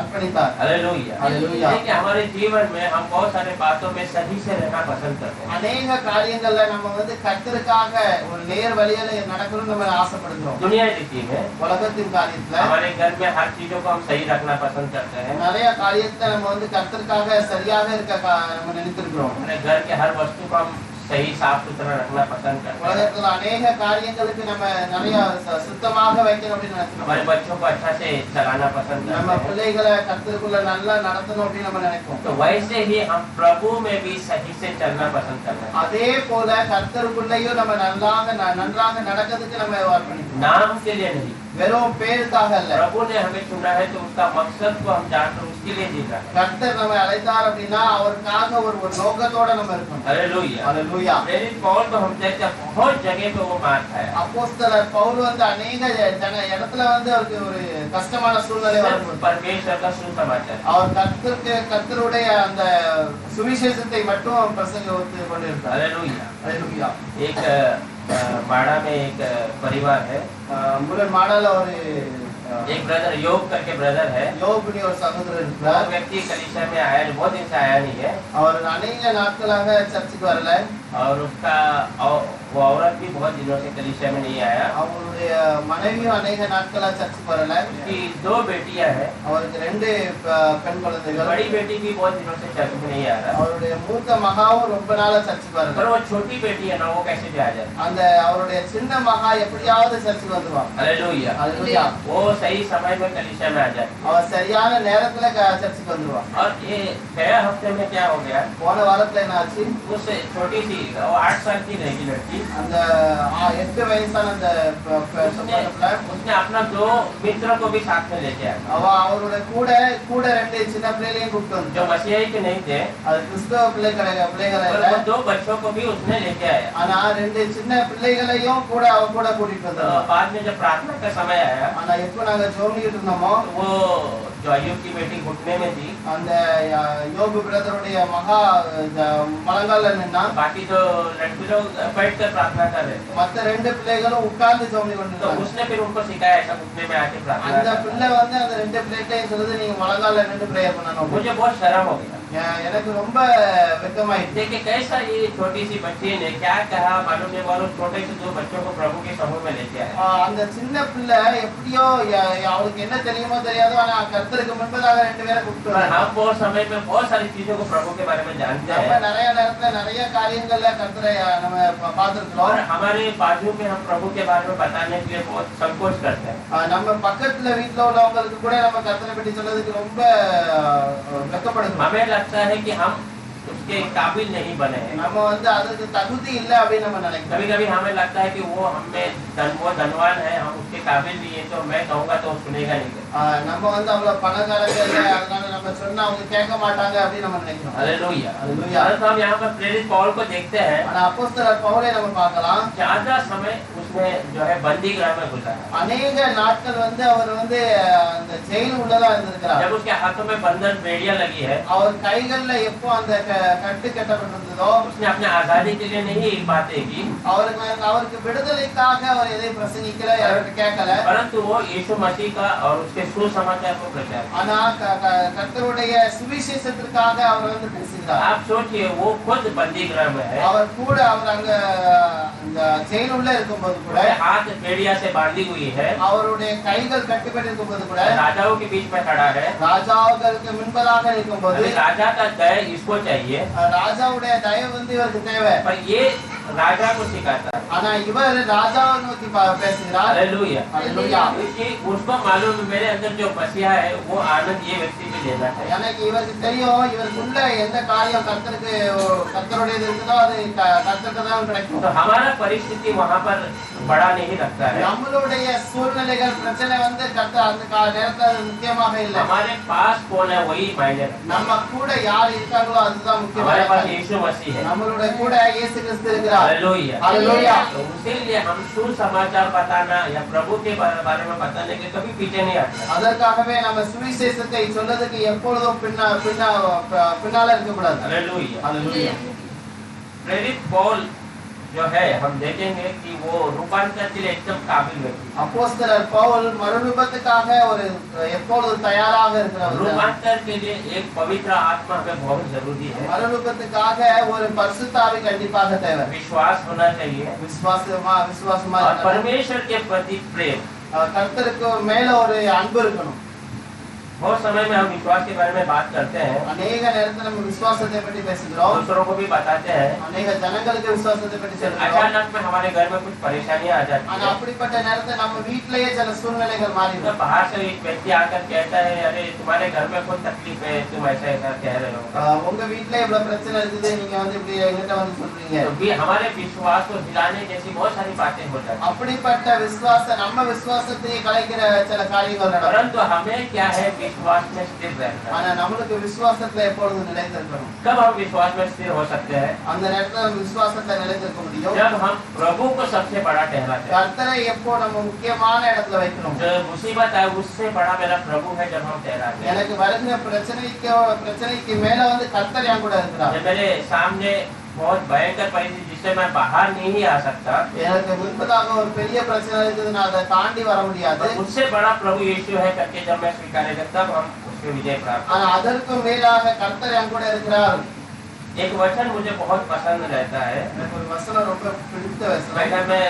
அர்ப்பணித்தார். हालेलुया। हालेलुया। देखिए हमारे जीवन में हम बहुत सारे बातों में सही से रहना पसंद करते हैं। அநேக காரியங்கள்ல நம்ம வந்து கர்த்தருக்காக ஒரு நேர் வழியில நடக்கணும்னு நம்ம ஆசைப்படுகிறோம். दुनिया रीति में உலகத்தின் காரியத்துல हमारे घर में हर चीजों को हम सही रखना पसंद करते हैं। நிறைய காரியத்தை நம்ம வந்து கர்த்தருக்காக சரியாக இருக்க நம்ம நினைத்திருக்கிறோம். अपने घर के हर वस्तु को हम सही साफ सुथरा रखना पसंद करते हैं। உலகத்துல अनेक காரியங்களுக்கு நம்ம நிறைய சுத்தமாக வைக்கணும் அப்படின்னு நினைக்கிறோம். हमारे बच्चों को अच्छा से चलाना पसंद நம்ம करते हैं। பிள்ளைகளை கர்த்தருக்குள்ள நல்லா நடத்தணும் அப்படின்னு நம்ம நினைப்போம். तो वैसे ही हम प्रभु में भी सही से चलना पसंद करते हैं। அதே போல கர்த்தருக்குள்ளேயும் நம்ம நன்றாக நடக்கிறதுக்கு நம்ம அர்ப்பணிக்கணும். नाम के लिए नहीं, வெறும் பேருக்காக அல்ல. प्रभु ने हमें चुना है तो उसका मकसद को हम जानते हैं, उसके लिए जीना है। கர்த்தர் நம்ம அழைத்தார் அப்படின்னா அவருக்காக ஒரு நோக்கத்தோட நம்ம இருக்கணும். हालेलुया। அல்லேலூயா. प्रेरित पौल को हम देखते हैं बहुत जगह पे वो मार खाया। அப்போஸ்தலர் பவுல் வந்து अनेक இடத்துல வந்து அவருக்கு ஒரு கஷ்டமான சூழ்நிலை सिर्फ வரும்போது परमेश्वर का सुसमाचार। அவர் கர்த்தருடைய அந்த சுவிசேஷத்தை மட்டும் பிரசங்கித்து கொண்டிருந்தார். हालेलुया। அல்லேலூயா. एक बाड़ा में एक परिवार है, முருகன் மாடால ஒரு एक ब्रदर योग करके ब्रदर है। யோபுனி ஒரு சகோதரர் वो இருக்கிறார். व्यक्ति कलीसिया में आया, बहुत दिन से आया नहीं है, அவர் अनेक நாட்களாக சர்ச்சுக்கு வரல. और उसका वो औरत भी बहुत दिनों से कलीसिया में नहीं आया। அவருடைய மனைவியும் अनेक நாட்களா சர்ச்சுக்கு வரல. उसकी 2 बेटियां हैं, அவருக்கு 2 பெண் குழந்தைகள். बड़ी बेटी भी बहुत दिनों से चर्च में नहीं आ रहा, அவருடைய மூத்த மகாவும் ரொம்ப நாளா சர்ச்சுக்கு வரல. पर वो छोटी बेटी है ना, वो कैसे भी आ जाए। அந்த அவருடைய சின்ன மகா எப்படியாவது சர்ச்சுக்கு வந்துருவாங்க. हालेलुया। அல்லேலூயா. वो सही समय में कलीसिया में आ जाए। அவர் சரியான நேரத்துல சர்ச்சுக்கு வந்துருவாங்க. और ये गया हफ्ते में क्या हो गया, போன வாரத்துல என்ன ஆச்சு, उस छोटी सी वो 8 साल की रहेगी लड़की, அந்த 8 வயசான அந்த उसने अपना 2 मित्र को भी साथ में लेके आया, அவரோட கூட 2 சின்ன பிள்ளைகளையும் கூப்பிட்டு வந்து, जो मसीही के नहीं थे, அது கிறிஸ்தவ பிள்ளைகளை और वो 2 बच्चों को भी उसने लेके आया। ஆனா 2 சின்ன பிள்ளைகளையும் கூட கூட்டிட்டு तो வந்தாங்க. बाद में जब प्रार्थना का समय आया ஆனா எப்ப நாங்க ஜெபம் பண்ணிட்டு இருந்தோமோ तो वो जो अय्यूब की बेटी घुटने में थी, அந்த யோபு பிரதருடைய மகா மலங்கால நின்னா, बाकी जो लड़की लोग बैठ कर प्रार्थना कर रहे थे, மத்த ரெண்டு பிள்ளைகளும் உட்கார்ந்து ஜெபம் तो பண்ணிட்டாங்க. उसने फिर उनको सिखाया ऐसा घुटने में आके प्रार्थना அந்த करना। பிள்ளை வந்து அந்த ரெண்டு பிள்ளைகிட்டையும் சொல்லுது, நீங்க மலங்கால நின்று பிரேயர் பண்ணணும். मुझे बहुत शर्म हो गया। எனக்கு ரொம்ப வெட்கமாயிடுச்சு. देखिए कैसा ये छोटी सी बच्ची ने क्या कहा मालूम नहीं, और छोटे से दो बच्चों को प्रभु के समूह में लेके आया। அந்த சின்ன பிள்ளை எப்படியோ அவளுக்கு என்ன தெரியுமோ தெரியாதோ, ஆனா கர்த்தருக்கு முன்பதாக ரெண்டு பேரை கூப்பிட்டு पर हम बहुत समय में बहुत सारी चीजों को प्रभु के बारे में जानते நம்ம हैं, நிறைய நேரத்துல நிறைய காரியங்கள்ல கர்த்தரை நம்ம और பார்த்திருக்கிறோம். हमारे बाजू में हम प्रभु के बारे में बताने के लिए बहुत संकोच करते हैं। நம்ம பக்கத்துல வீட்டுல உள்ளவங்களுக்கு கூட நம்ம கர்த்தரை பற்றி சொல்றதுக்கு ரொம்ப வெட்கப்படுறோம். हमें लगता है कि हम उसके काबिल नहीं बने हैं। நம்ம வந்து அதுக்கு தகுதி இல்ல அப்படின்னு நம்ம நினைக்கிறோம். कभी कभी हमें लगता है कि वो धनवान है, हम उसके काबिल नहीं है, तो मैं कहूँगा तो वो सुनेगा नहीं। நம்ம வந்து அவ்வளவு பணக்காரங்க இல்ல, அதனால நம்ம சொன்னா அவங்க கேட்க மாட்டாங்க அப்படின்னு நம்ம நினைக்கிறோம். हालेलुया। हालेलुया। तो हम यहाँ पर प्रेरित पौल को देखते हैं, ஆனா அப்போஸ்தலர் பவுலை நம்ம பார்க்கலாம். ज्यादा समय उसने जो है बंदी गृह में गुजारा। அநேக நாட்கள் வந்து அவர் வந்து அந்த ஜெயில் உள்ளதா இருந்திருக்கிறார். जब उसके हाथों में बंधन बेड़ियां लगी है, அவர் கைகள்ல எப்போ அந்த கட்டு கட்டப்பட்டிருந்ததோ, उसने अपने आजादी के लिए नहीं ये बातें की, அவருக்கு விடுதலைக்காக அவர் எதை பிரசங்கிக்கல, யாருக்கு கேட்கல. परंतु वो यीशु मसीह का और उसके सुसमाचार को प्रचार। ஆனா கர்த்தருடைய சுவிசேஷத்திற்காக அவர் வந்து பேசுகிறார். आप सोचिए, वो खुद बंदी गृह में है, அவர் கூட அவர் அங்க அந்த ஜெயில் உள்ள இருக்கும்போது கூட, उसके हाथ बेड़िया से बांधी हुई है, அவருடைய கைகள் கட்டுப்பட்டு இருக்கும்போது கூட, राजाओं के बीच में खड़ा है। ராஜாவுக்கு முன்பதாக இருக்கும்போது, अभी राजा का दया इसको चाहिए, ராஜாவுடைய தயவு வந்து இவருக்கு தேவை. पर ये राजा को सिखाता है। ஆனா இவர் ராஜாவை நோக்கி பேசுகிறார். हालेलुया। हालेलुया। क्योंकि उसको मालूम है मेरे अंदर जो मसीहा है वो आनंद ये व्यक्ति भी लेना है। எனக்கு இவருக்கு தெரியும், இவருக்குள்ள எந்த காரியம் கர்த்தருடையது இருக்குதோ அது கர்த்தருக்கு தான் கிடைக்கும். तो हमारा परिस्थिति वहाँ पर बड़ा नहीं लगता है, நம்மளுடைய சூழ்நிலைகள் பிரச்சனை வந்து கர்த்தர் அந்த நேரத்துல அது முக்கியமாக இல்லை. हमारे पास कौन है वही मायने रखता நம்ம கூட யார் இருக்காங்களோ அதுதான் है। முக்கியமான हमारे पास காரியம். यीशु मसीह है। நம்மளுடைய கூட இயேசு கிறிஸ்து இருக்கிறார். हालेलुया। हालेलुया। तो इसीलिए हम सुसमाचार बताना या प्रभु के बारे में बताने के कभी पीछे नहीं हटना। அதற்காகவே நம்ம சுவிசேஷத்தை சொல்லதுக்கு எப்பொழுதும் பின்னால இருக்கக்கூடாது. हालेलुया। हालेलुया। प्रेरित पौल जो है हम देखेंगे कि वो रूपांतर के लिए एकदम काबिल व्यक्ति। அப்போஸ்தலர் பவுல் மறுரூபத்துக்காக ஒரு எப்பொழுதும் தயாராக இருக்கிறவர். रूपांतर के लिए एक पवित्र आत्मा हमें बहुत जरूरी है। மறுரூபத்துக்காக ஒரு பரிசுத்த ஆவி கண்டிப்பாக தேவை. विश्वास होना चाहिए விசுவாசமா और இருக்கணும். परमेश्वर के प्रति प्रेम। கர்த்தருக்கு மேல ஒரு அன்பு இருக்கணும். बहुत समय में हम विश्वास के बारे में बात करते हैं, அநேக நேரத்துல நம்ம விசுவாசத்தை பற்றி பேசுகிறோம். दूसरों को भी बताते हैं, அநேக ஜனங்களுக்கு விசுவாசத்தை பற்றி சொல்றோம். अचानक में हमारे घर में कुछ परेशानियां आ जाती ஆனா हैं, அப்படிப்பட்ட நேரத்துல நம்ம வீட்டிலேயே சில சூழ்நிலைகள் तो மாறிடும். बाहर से एक व्यक्ति आकर कहता है, अरे तुम्हारे घर में कोई तकलीफ है, तुम ऐसा ऐसा कह रहे हो। உங்க வீட்ல இவ்வளவு பிரச்சனை இருக்குது, நீங்க வந்து இப்படி என்கிட்ட வந்து சொல்றீங்க. तो भी हमारे विश्वास को हिलाने जैसी बहुत सारी बातें हो जाती हैं, அப்படிப்பட்ட நம்ம விசுவாசத்தை கலைக்கிற சில காரியங்கள் நடக்கும். परंतु हमें क्या है, विश्वास में स्थिर रहना। ஆனா நம்மளுக்கு விசுவாசத்துல எப்பொழுதும் நிலைத்திருக்கணும். कब हम विश्वास में स्थिर हो सकते हैं? அந்த நேரத்துல நம்ம விசுவாசத்துல நிலைத்திருக்க முடியும். जब हम प्रभु को सबसे बड़ा ठहराते हैं। கர்த்தரை எப்போ நம்ம முக்கியமான இடத்துல வைக்கணும். जो मुसीबत है उससे बड़ा मेरा प्रभु है जब हम ठहराते हैं। எனக்கு வருகிற பிரச்சனைக்கு மேல வந்து கர்த்தர் என் கூட இருக்கிறார். जब मेरे सामने बहुत भयंकर परिस्थिति जिससे मैं बाहर नहीं आ सकता, எனக்கு முன்பதாக ஒரு பெரிய பிரச்சனை இருக்குது, நான் அதை தாண்டி வர முடியாது. तो उससे बड़ा प्रभु यीशु है करके जब मैं स्वीकारेगा तब हम उसके विजय प्राप्त। ஆனா அதற்கு மேலாக கர்த்தர் என் கூட இருக்கிறார். एक वचन मुझे बहुत पसंद रहता है, எனக்கு ஒரு வசனம் ரொம்ப பிடித்த வசனம்.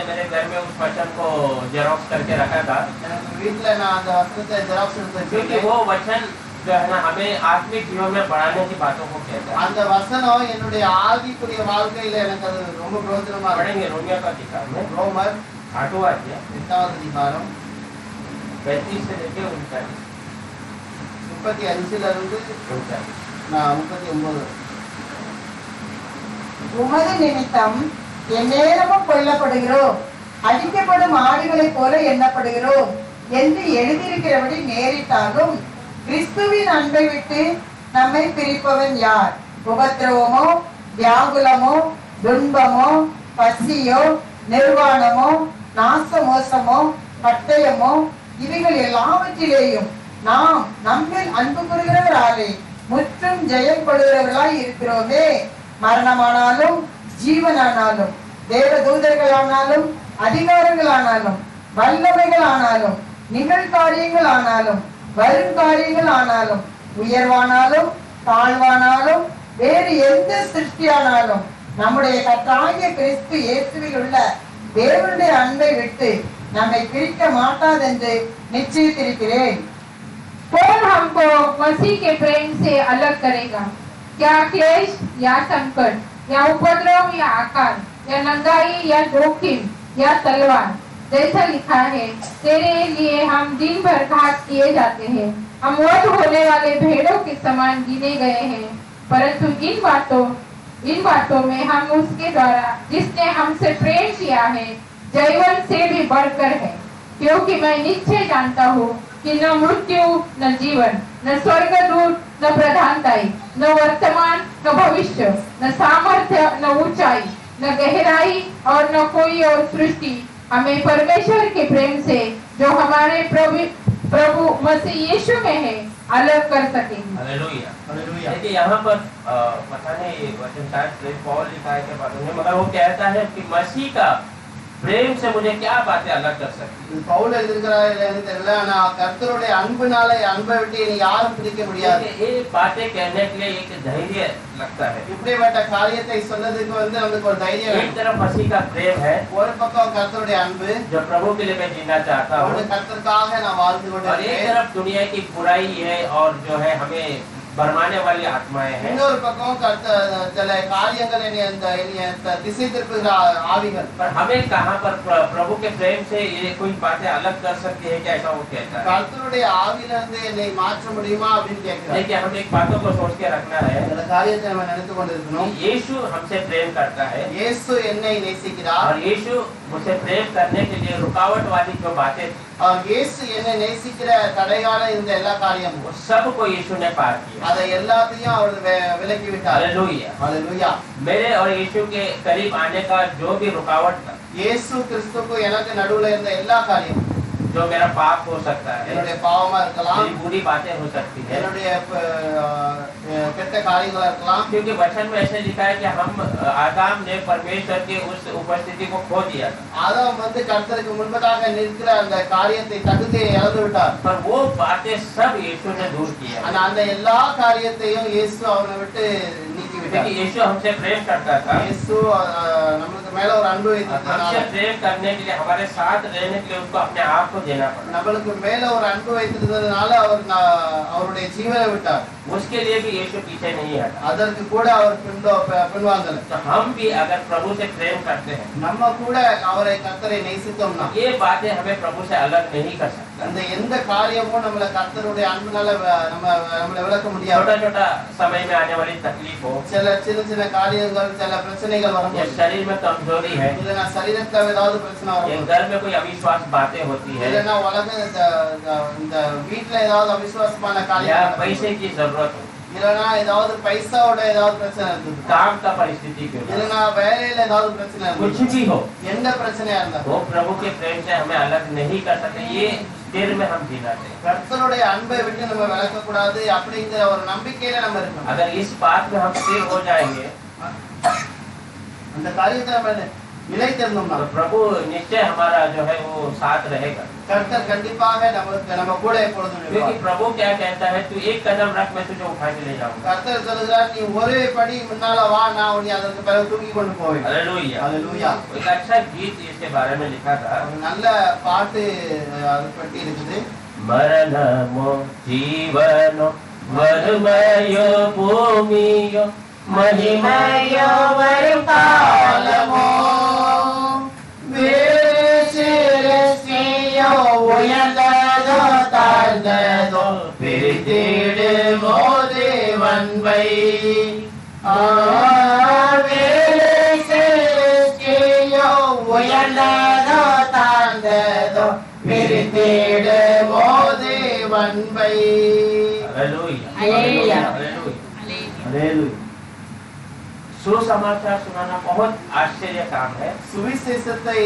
मेरे घर में उस वचन को जेरोक्स करके रखा था, எனக்கு வீட்டுல நான் அந்த வசனத்தை ஜெராக்ஸ் எடுத்து क्योंकि வச்சிருக்கேன். वो वचन जो है ना हमें आत्मिक जीवन में बढ़ाने की बातों को कहता है। அந்த वचனம் என்னுடைய ஆவிக்குரிய வாழ்க்கையில எனக்கு அது ரொம்ப பிரயோஜனமா இருக்கு. पढ़ेंगे रोमियो का किताब में ரோமர் 8वां अध्याय 8வது அதிகாரம் 35 से लेके 39। 35ல இருந்து 39. உமது நிமித்தம் எந்நேரமும் கொல்லப்படுகிறோம், அடிக்கப்படும் ஆடுகளைப் போல எண்ணப்படுகிறோம் என்று எழுதியிருக்கிறபடி நேரிட்டாலும் கிறிஸ்துவின் அன்பை விட்டு நம்மை பிரிப்பவன் யார்? உபத்திரவமோ, வியாகுலமோ, துன்பமோ, பசியோ, நிர்வாணமோ, நாசமோசமோ, பட்டயமோ, இவைகள் எல்லாவற்றிலேயும் நாம் நம்மில் அன்பு கூறுகிறவராலே முற்றும் ஜெயம் கொள்கிறவர்களாய் இருக்கிறோமே. மரணமானாலும் ஜீவனானாலும் தேவ தூதர்களானாலும் அதிகாரங்களானாலும் வல்லமைகளானாலும் நிகழ்காரியங்கள் ஆனாலும் வருங்காரியங்கள் ஆனாலும் உயர்வானாலும் தாழ்வானாலும் வேறு எந்த சிருஷ்டியானாலும் நம்முடைய கர்த்தராகிய கிறிஸ்து இயேசுவில் உள்ள தேவனுடைய அன்பை விட்டு நம்மை பிரிக்க மாட்டாதென்று நிச்சயித்திருக்கிறேன். कौन हमको मसीह के प्रेम से अलग करेगा? क्या क्लेश या संकट या उपद्रव या आकाल या नंगाई या जोखिम या तलवार? जैसा लिखा है, तेरे लिए हम दिन भर घात किए जाते हैं, हम वध होने वाले भेड़ों के समान गिने गए हैं। परंतु इन बातों में हम उसके द्वारा जिसने हमसे प्रेम किया है जयवंत से भी बढ़कर है। क्योंकि मैं निश्चय जानता हूँ कि न मृत्यु न जीवन न स्वर्गदूत न प्रधानताई न वर्तमान न भविष्य न सामर्थ्य न ऊंचाई न गहराई और न कोई और सृष्टि हमें परमेश्वर के प्रेम से जो हमारे प्रभु मसीह यीशु में है अलग कर सकेंगे। हालेलुया। हालेलुया। देखिए यहाँ पर पता नहीं वचन शायद पौल लिखा है क्या बात है, मगर वो कहता है कि मसीह का प्रेम से मुझे क्या बातें अलग कर सकती? பவுல் எழுதியிருக்கிறார் இல்லைன்னு தெரியல, ஆனா கர்த்தருடைய அன்புனால அன்பை விட்டு இனி யாரும் பிரிக்க முடியாது. ये बातें कहने के लिए एक धैर्य लगता है। இப்படிப்பட்ட காரியத்தை சொன்னதுக்கு நமக்கு ஒரு தைரியம். एक तरफ मसीह का प्रेम है, ஒரு பக்கம் கர்த்தருடைய அன்பு, जो प्रभु के लिए मैं जीना चाहता हूँ, கர்த்தருக்காக நான் வாழ்ந்து और एक கொண்டிருக்கிறேன். तरफ दुनिया की बुराई है और जो है हमें भरमाने वाली आत्माएं हैं। இன்னொரு பக்கம் சில காரியங்கள் திசை திருப்புகிற ஆவிகள். पर हमें कहाँ पर प्रभु के प्रेम से ये कोई बातें अलग कर सकती है क्या, ऐसा वो कहता है? கர்த்தருடைய ஆவியிலிருந்து என்னை மாற்ற முடியுமா அப்படின்னு கேட்கிறார். देखिए हमें एक बातों को सोच के रखना है, இந்த காரியத்தை நம்ம நினைத்து கொண்டிருக்கணும். यीशु हमसे प्रेम करता है இயேசு என்னை நேசிக்கிறார். और यीशु मुझसे प्रेम करने के लिए रुकावट वाली जो बातें இயேசு என்னை நேசிக்கிற தடையான இந்த எல்லா காரியமும் वो सब को यीशु ने पार किया। அதை எல்லாத்தையும் அவர் விலக்கி விட்டார். हालेलुया। हालेलुया। मेरे और यीशु के करीब आने का जो भी रुकावट था, இயேசு கிறிஸ்துவுக்கு எனக்கு நடுவுல இருந்த எல்லா காரியமும், जो मेरा पाप हो सकता है, என்னுடைய பாவமா இருக்கலாம், मेरी बुरी बातें हो सकती है, என்னுடைய கெட்ட காரியங்களா இருக்கலாம். क्योंकि वचन में ऐसे लिखा है कि हम आदम ने परमेश्वर की उस उपस्थिति को खो दिया था। ஆதாம் கர்த்தருக்கு முன்பதாக நிற்கிற அந்த காரியத்தை தகுதியை இழந்து விட்டார். पर वो बातें सब यीशु ने दूर किया। ஆனா அந்த எல்லா காரியத்தையும் இயேசு அவனை விட்டு நீக்கி விட்டார். क्योंकि यीशु हमसे प्रेम करता था, இயேசு நம்மளுக்கு மேல ஒரு அன்பு வைத்திருந்தார். हमसे प्रेम करने के लिए, हमारे साथ रहने के लिए उसको अपने आप को देना पड़ा। நம்மளுக்கு மேல ஒரு அன்பு வைத்திருந்ததனால அவருடைய ஜீவனை விட்டார். उसके लिए भी यीशु पीछे नहीं हटा। அதற்கு கூட அவர் பின்வாங்கல. तो हम भी अगर प्रभु से प्रेम करते हैं, நம்ம கூட அவரை கர்த்தரை நேசித்தோம்னா ये बातें हमें प्रभु से अलग नहीं कर सकता। அந்த எந்த காரியமும் நம்மள கர்த்தருடைய அன்புனால நம்மள விலக்க முடியாது. छोटा छोटा समय में आने वाली तकलीफ हो, சில சின்ன சின்ன காரியங்கள், சில பிரச்சனைகள் या வரும்போது, शरीर में कमजोरी है, இல்லைன்னா சரீரத்துல ஏதாவது பிரச்சனை या வரும்போது, घर में कोई अविश्वास बातें होती है, இல்லைன்னா உலக இந்த வீட்டுல ஏதாவது அவிசுவாசமான या காரியம், पैसे की जरूरत हो, இல்லைன்னா ஏதாவது பைசாவோட ஏதாவது பிரச்சனை இருக்குது, काम का परिस्थिति क्यों ना, இல்லைன்னா வேலையில ஏதாவது பிரச்சனை कुछ இருக்குது, भी हो, எந்த பிரச்சனையா இருந்தாலும் वो प्रभु के प्रेम से हमें अलग नहीं कर सकते। ये स्थिर में हम जीना चाहिए। கர்த்தருடைய அன்பை விட்டு நம்ம விலக்க கூடாது அப்படிங்கிற ஒரு நம்பிக்கையில நம்ம இருக்கணும். अगर इस बात में हम स्थिर हो जाएंगे அந்த காரியத்தை நம்ம நிலைத்திருந்தோம்னா तो प्रभु निश्चय हमारा जो है वो साथ रहेगा। கர்த்தர் கண்டிப்பாக நம்ம கூட எப்பொழுதும் क्योंकि இருப்பார். प्रभु क्या कहता है, तू एक कदम रख, मैं तुझे उठा के ले जाऊंगा। கர்த்தர் சொல்கிறார், நீ ஒரே படி முன்னால வா, நான் உன்னை அதற்கு பிறகு தூக்கி கொண்டு போவேன். हालेलुया। हालेलुया। एक अच्छा गीत इसके बारे में लिखा था, ஒரு நல்ல பாட்டு அது பற்றி இருக்குது. मरणमो जीवनो वरुमयो भूमियो महिमयो वरुकालमो வீரசிரசியோ உயர்ந்ததோ தாழ்ந்ததோ பிரித்திடுமோ தேவன்பை. வீரசிரசியோ உயர்ந்ததோ தாழ்ந்ததோ பிரித்திடுமோ தேவன்பை. हालेलुया। हालेलुया। हालेलुया। हालेलुया। सुसमाचार सुनाना बहुत आश्चर्य काम है சுவிசேஷத்தை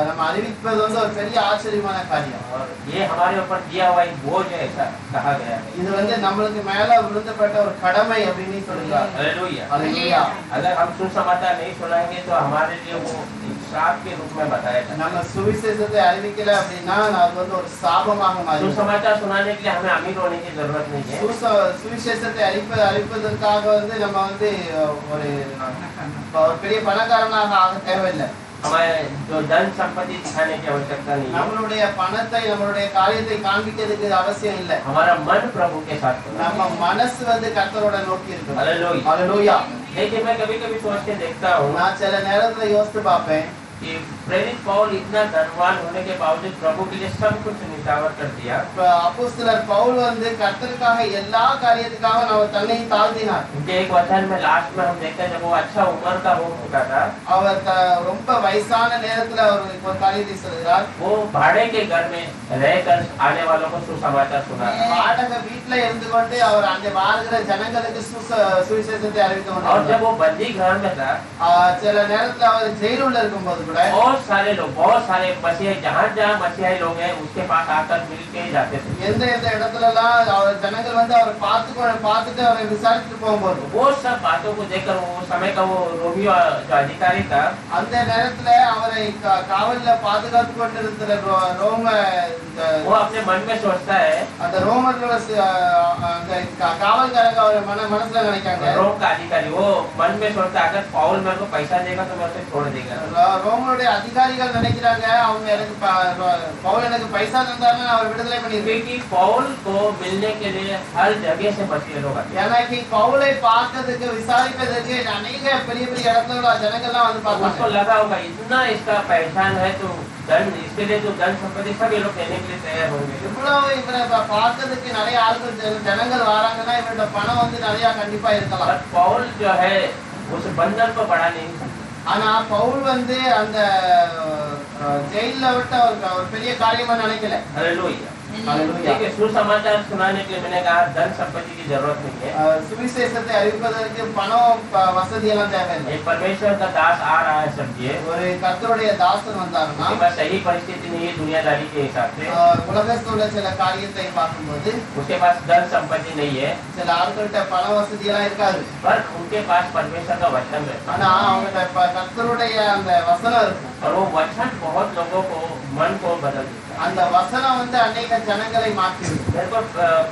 நம்ம அறிவிப்பது வந்து ஒரு பெரிய ஆச்சரியமான காரியம். और ये हमारे ऊपर दिया हुआ एक बोझ है, ऐसा कहा गया है। இது வந்து நம்மளுக்கு மேல விழுந்தப்பட்ட ஒரு கடமை அப்படின்னு சொல்றாங்க. हालेलुया। हालेलुया। अगर हम सुसमाचार नहीं सुनाएंगे तो हमारे लिए वो एक श्राप के रूप में बताया जाता है। நம்ம சுவிசேஷத்தை அறிவிக்கல அப்படின்னா அது வந்து ஒரு சாபமாக மாறிடும். सुसमाचार सुनाने के लिए हमें अमीर होने की जरूरत नहीं है। சுவிசேஷத்தை அறிவிப்பதற்காக வந்து நம்ம வந்து ஒரு பெரிய பணக்காரனாக ஆக தேவையில்லை. हमें जो धन संपत्ति दिखाने की आवश्यकता नहीं है। நம்மளுடைய பணத்தை நம்மளுடைய காரியத்தை காண்பிக்கிறதுக்கு அவசியம் இல்லை. हमारा मन प्रभु के साथ होना। நம்ம மனசு வந்து கர்த்தரோட நோக்கி இருக்கு. हालेलुया। हालेलुया। लेकिन मैं कभी-कभी सोच के देखता हूँ நான் சில நேரத்துல யோசித்து பார்ப்பேன் कि प्रेरित पौल इतना धनवान होने के बावजूद प्रभु के लिए सब कुछ निछावर कर दिया। அப்போஸ்தலர் பவுல் வந்து கர்த்தருக்காக எல்லா காரியத்துக்காக அவர் தன்னை தாழ்த்தினார். उनके एक वचन में लास्ट में हम देखते हैं जब वो अच्छा उम्र का हो चुका था, அவர் ரொம்ப வயசான நேரத்துல அவர் ஒரு காரியத்தை சொல்கிறார். वो भाड़े के घर में रहकर आने वालों को सुसमाचार सुना। வாடகை வீட்ல இருந்து கொண்டு அவர் அங்கே வாழ்கிற ஜனங்களுக்கு சுவிசேஷத்தை அறிவித்து और கொண்டிருந்தார். जब वो बंदी घर में था, சில நேரத்துல அவர் ஜெயிலுள்ள இருக்கும்போது கூட बहुत सारे लोग, बहुत सारे मसीही, जहाँ मसीही लोग हैं उसके पास आकर मिल के जाते थे। எந்த எந்த இடத்துல எல்லாம் அவர் ஜனங்கள் வந்து அவரை பார்த்துட்டு அவரை விசாரிச்சுட்டு போகும்போது वो सब बातों को देखकर वो समय का वो रोमियो जो अधिकारी था, அந்த நேரத்துல அவரை காவல்ல பாதுகாத்து கொண்டிருக்கிற ரோம वो अपने मन में सोचता है, அந்த ரோமர்களோட அந்த காவல்காரங்க அவர் மனசுல நினைக்காங்க. रोम का अधिकारी वो मन में सोचता है अगर पौल मेरे को पैसा देगा तो मैं उसे छोड़ देगा। ரோமனுடைய அதிகாரிகள் நினைக்கிறாங்க அவங்க எனக்கு பவுல் எனக்கு பைசா தந்தாருன்னா அவர் விடுதலை பண்ணிருக்கேன். क्योंकि पौल को मिलने के लिए हर जगह से मसीही लोग आते हैं। எனக்கு பவுலை பார்க்கிறதுக்கு விசாரிப்பதற்கு अनेक பெரிய பெரிய இடத்துல உள்ள ஜனங்கள்லாம் வந்து उसको பார்த்தாங்க. लगा होगा इतना इसका पहचान है तो धन, इसके लिए तो धन संपत्ति सब ये लोग देने के लिए तैयार होंगे। இவ்வளவு இவரை பார்க்கிறதுக்கு நிறைய ஆட்கள் ஜனங்கள் வராங்கன்னா இவரோட பணம் வந்து நிறைய கண்டிப்பா இருக்கலாம். पर पौल जो है उस बंधन को बढ़ा नहीं सकता। ஆனா பவுல் வந்து அந்த ஜெயில விட்டு ஒரு பெரிய காரியமா நினைக்கல. हालेलुया। हालेलुया। देखिए सुसमाचार सुनाने के लिए मैंने कहा धन संपत्ति की जरूरत नहीं है। சுவிசேஷத்தை அறிவிப்பதற்கு பணம் வசதி எல்லாம் தேவையில்லை. एक परमेश्वर का दास आ रहा है समझिए, ஒரு கர்த்தருடைய தாசன் வந்தாருன்னா उसके पास सही परिस्थिति नहीं है दुनियादारी के हिसाब से, உலகத்தோட சில காரியத்தை பார்க்கும்போது उसके पास धन संपत्ति नहीं है, சில ஆட்கள்கிட்ட பண வசதி எல்லாம் இருக்காது. पर उनके पास परमेश्वर का वचन रहता ஆனா அவங்ககிட்ட கர்த்தருடைய அந்த வசனம் இருக்கும். है और वो वचन बहुत लोगों को मन को बदल देता है। அந்த வசனம் வந்து अनेक ஜனங்களை மாற்றிடும். मेरे को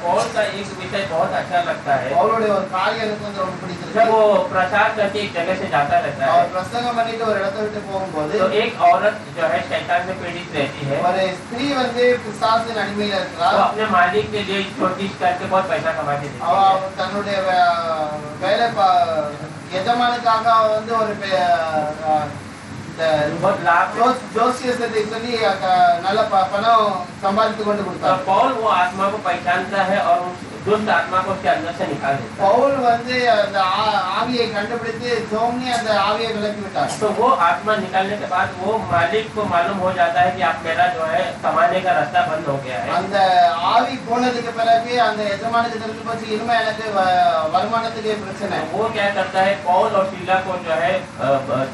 पौल का एक विषय बहुत अच्छा लगता है। பவுலுடைய ஒரு காரியம் எனக்கு வந்து ரொம்ப பிடிச்சிருக்கு. जब वो प्रचार करके एक जगह से जाता रहता है அவர் பிரசங்கம் பண்ணிட்டு ஒரு இடத்தை விட்டு போகும்போது तो एक औरत जो है शैतान से पीड़ित रहती है, ஒரு ஸ்திரீ வந்து பிசாசின் அடிமையில वो இருக்கிறார். अपने मालिक के लिए छोटी करके बहुत पैसा कमा के देती அவ है। தன்னுடைய வேலை எஜமானுக்காக அவ வந்து ஒரு बहुत लाभ है। ஜோசியத்தை சொல்லி நல்ல பணம் சம்பாதித்து கொண்டு तो கொடுத்தார். पौल वो आत्मा को पहचानता है और उस दुष्ट आत्मा को उसके अंदर से निकाल देता है। பவுல் வந்து அந்த ஆவியை கண்டுபிடித்து ஜோம்னி அந்த ஆவியை விலக்கி விட்டார். तो वो आत्मा निकालने के बाद वो मालिक को मालूम हो जाता है कि आप मेरा जो है कमाने का रास्ता बंद हो गया है। அந்த ஆவி போனதுக்கு பிறகு அந்த எஜமானுக்கு தெரிஞ்சு போச்சு இனிமே எனக்கு வருமானத்துக்கு பிரச்சனை. तो वो क्या करता है पौल और शीला को जो है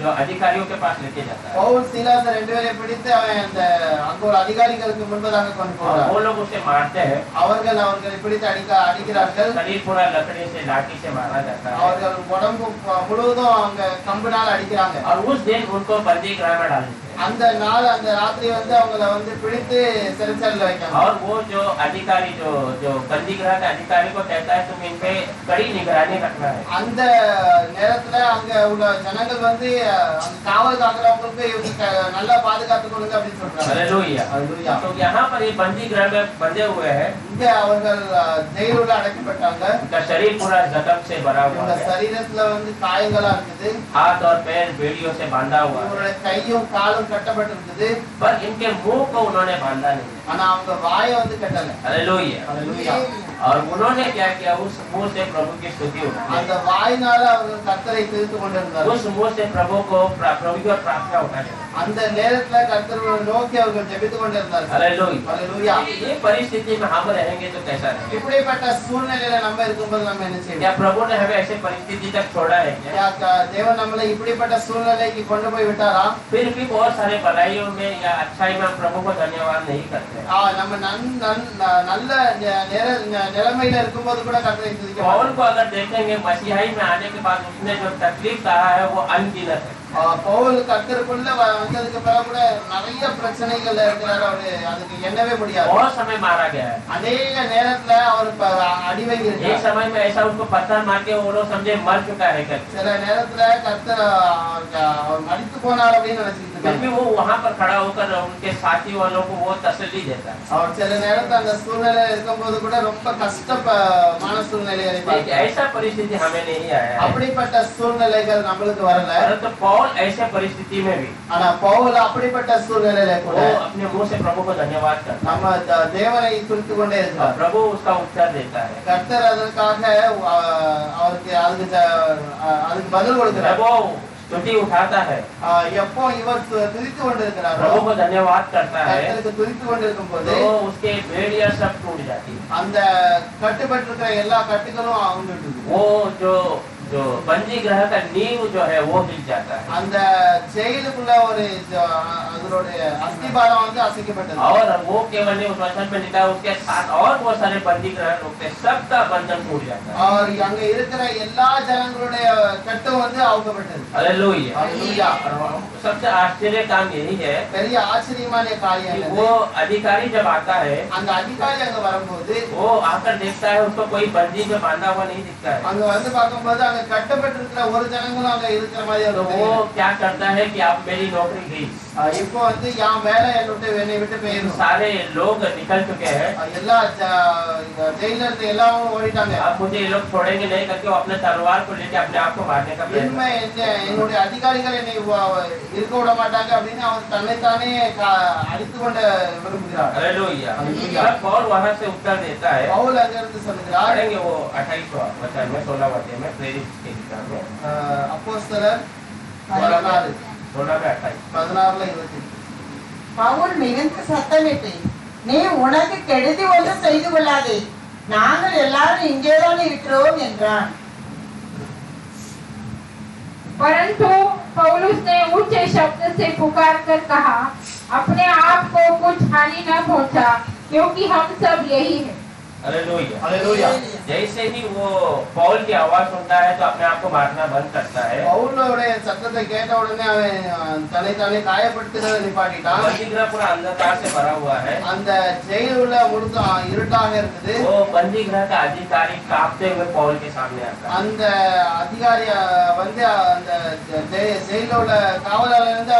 जो अधिकारियों के पास लेके जाता है। பவுல் சீலாஸ் ரெண்டு பேரையும் பிடித்து அவன் அந்த அங்க ஒரு அதிகாரிகளுக்கு முன்பதாக கொண்டு और போறார். वो लोग उसे मारते हैं, அவர்களை பிடித்து அடிக்கிறார்கள். शरीर पूरा लकड़ी से लाठी से मारा जाता है அவர்கள் உடம்பு முழுவதும் அவங்க கம்பினால் अடிக்கிறாங்க. और उस दिन उनको बंदी गृह में डाल देते हैं। அந்த நாள் அந்த ராத்திரி வந்து அவங்கள வந்து பிடித்து சிறைச்சாலையில வைக்காங்க. और वो जो अधिकारी जो बंदी गृह के अधिकारी को कहता है तुम इन पे कड़ी निगरानी रखना है। அந்த நேரத்துல அங்க உள்ள ஜனங்கள் வந்து அந்த காவல் காக்குறவங்களுக்கு நல்லா பாதுகாத்து கொடுங்க அப்படின்னு சொல்றாங்க. हालेलुया। हालेलुया। तो यहाँ पर ये बंदी गृह में बंधे हुए हैं, இங்க அவர்கள் ஜெயிலுள்ள அடைக்கப்பட்டாங்க. उनका शरीर पूरा जख्म से भरा हुआ இந்த है, சரீரத்துல வந்து காயங்களா இருக்குது. हाथ और पैर बेड़ियों से बांधा हुआ है, இவங்களுடைய கையும் காலும் கட்டப்பட்டிருக்குது. पर इनके मुंह को उन्होंने बांधा नहीं। ஆனா அவங்க வாயை வந்து கட்டல. हालेलुया। हालेलुया। और उन्होंने क्या किया, उस मुंह से प्रभु की स्तुति उठाई, அந்த வாயினால அவர்கள் கர்த்தரை துதித்து கொண்டிருந்தார்கள். उस मुंह से प्रभु की ओर प्रार्थना उठाने लगे। அந்த நேரத்துல கர்த்தரை நோக்கி அவர்கள் ஜெபித்து கொண்டிருந்தார்கள். हालेलुया। ஹalleluya. ये परिस्थिति में हम रहेंगे तो कैसा रहेंगे? இப்படிப்பட்ட சூழ்நிலையில நம்ம இருக்கும்போது நம்ம என்ன செய்வோம்? क्या प्रभु ने हमें ऐसे परिस्थिति तक छोड़ा है क्या? தேவன் நம்மளை இப்படிப்பட்ட சூழ்நிலைக்கு கொண்டு போய் விட்டாரா? फिर भी बहुत सारे भलाइयों में या अच्छाई में हम प्रभु को धन्यवाद नहीं करते। நம்ம நல்ல நிலைமையில இருக்கும்போது கூட கர்த்தரை துதிக்க पौल மாட்டோம். को अगर देखेंगे, मसीहाई में आने के बाद उसने जो तकलीफ कहा है वो अनगिनत है। பவுல் கர்த்தருக்குள்ள வந்ததுக்கு பிறகு கூட நிறைய பிரச்சனைகள் இருக்கிறார். அவரு அதுக்கு எண்ணவே முடியாது. बहुत समय मारा गया है। அநேக நேரத்துல அவர் அடி एक வாங்கியிருக்கார். समय में ऐसा उसको पत्थर मार के वो लोग समझे मर चुका है करके। சில நேரத்துல கர்த்தர் அவர் மரித்து போனார் அப்படின்னு நினைச்சிட்டு फिर भी இருக்காங்க. वो वहाँ पर खड़ा होकर उनके साथी वालों को वो तसल्ली देता है। அவர் சில நேரத்துல அந்த சூழ்நிலை இருக்கும்போது கூட ரொம்ப கஷ்டமான சூழ்நிலையை एक பார்க்கிறார். ऐसा परिस्थिति हमें नहीं आया है, அப்படிப்பட்ட சூழ்நிலைகள் நம்மளுக்கு வரல. परंतु पौल ऐसे परिस्थिति में भी ஆனா பவுல் அப்படிப்பட்ட சூழ்நிலையில கூட वो अपने मुंह से प्रभु को धन्यवाद करता நம்ம தேவனை துதித்து கொண்டே है और இருக்கிறார். प्रभु उसका उत्तर देता है। கர்த்தர் அதற்காக அவருக்கு அதுக்கு பதில் जब கொடுக்கிறார். वो स्तुति उठाता है, எப்போ இவர் துதித்து கொண்டிருக்கிறாரோ, प्रभु को धन्यवाद करता है, கர்த்தருக்கு துதித்து கொண்டிருக்கும் போது तो उसके भेड़िया सब टूट जाती है। அந்த கட்டுப்பட்டிருக்கிற எல்லா கட்டுகளும் அவுந்துடுது. वो जो बंदी ग्रह का नींव जो है वो हिल जाता है அந்த ஜெயிலுக்குள்ள ஒரு அதனுடைய அஸ்திபாரம் வந்து அசைக்கப்பட்டது. और वो केवल नहीं, उस वचन में लिखा है उसके साथ और बहुत सारे बंदी ग्रह लोग थे, सबका बंधन टूट जाता है। और அங்க இருக்கிற எல்லா ஜனங்களுடைய கட்டும் வந்து அவுக்கப்பட்டது. हालेलुया। हालेलुया। सबसे आश्चर्य काम यही है பெரிய ஆச்சரியமான காரியம் कि என்னது? वो अधिकारी जब आता है, அந்த அதிகாரி அங்க வரும்போது वो आकर देखता है उसको कोई बंदी में बांधा हुआ नहीं दिखता है। அங்க வந்து பார்க்கும்போது அங்க கட்டப்பட்டிருக்கிற ஒரு ஜனங்களும் அங்க இருக்கிற மாதிரி तो அவருக்கு वो தெரியல. क्या करता है कि आप मेरी नौकरी गई, இப்போ வந்து என் வேலை என்னை விட்டு போயிடும். सारे लोग निकल चुके हैं, எல்லா ஜெயில இருந்து எல்லாரும் ஓடிட்டாங்க. अब मुझे ये लोग छोड़ेंगे नहीं करके वो अपने तलवार को लेके अपने आप को मारने का प्रयत्न இனிமே என்னுடைய அதிகாரிகள் என்னை இருக்க விட மாட்டாங்க அப்படின்னு அவர் தன்னைத்தானே அடித்து கொண்ட விரும்புகிறார். हालेलुया। हालेलुया। तब पौल वहां से उत्तर देता है, பவுல் அங்க இருந்து சொல்லுகிறார். पढ़ेंगे वो 28वां वचन में 16वां अध्याय में प्रेरित की किताब में அப்போஸ்தலர் 16 16 में 28 பவுல் மிகுந்த சத்தமிட்டு, நீ உனக்கு கெடுதி ஒன்றும் செய்து கொள்ளாதே, நாங்கள் எல்லாரும் இங்கேதான் இருக்கிறோம் என்றான். परंतु पौलुस ने ऊंचे शब्द से पुकार कर कहा, अपने आप को कुछ हानि न पहुंचा, क्योंकि हम सब यही हैं। हालेलुया। हालेलुया। जैसे ही वो पौल की आवाज सुनता है तो अपने आप को मारना बंद करता है। பவுலோடைய சத்தத்தை கேட்ட உடனே அவன் தன்னைத்தானே காயப்படுத்துறதை நிப்பாட்டிட்டான். बंदीगृह पूरा अंधकार से भरा हुआ है। அந்த ஜெயில் உள்ள முழுக்க இருட்டாக இருக்குது. वो बंदीगृह का अधिकारी कांपते हुए पौल के सामने आता है। அந்த அதிகாரி வந்து அந்த ஜெயில உள்ள காவலாளர் வந்து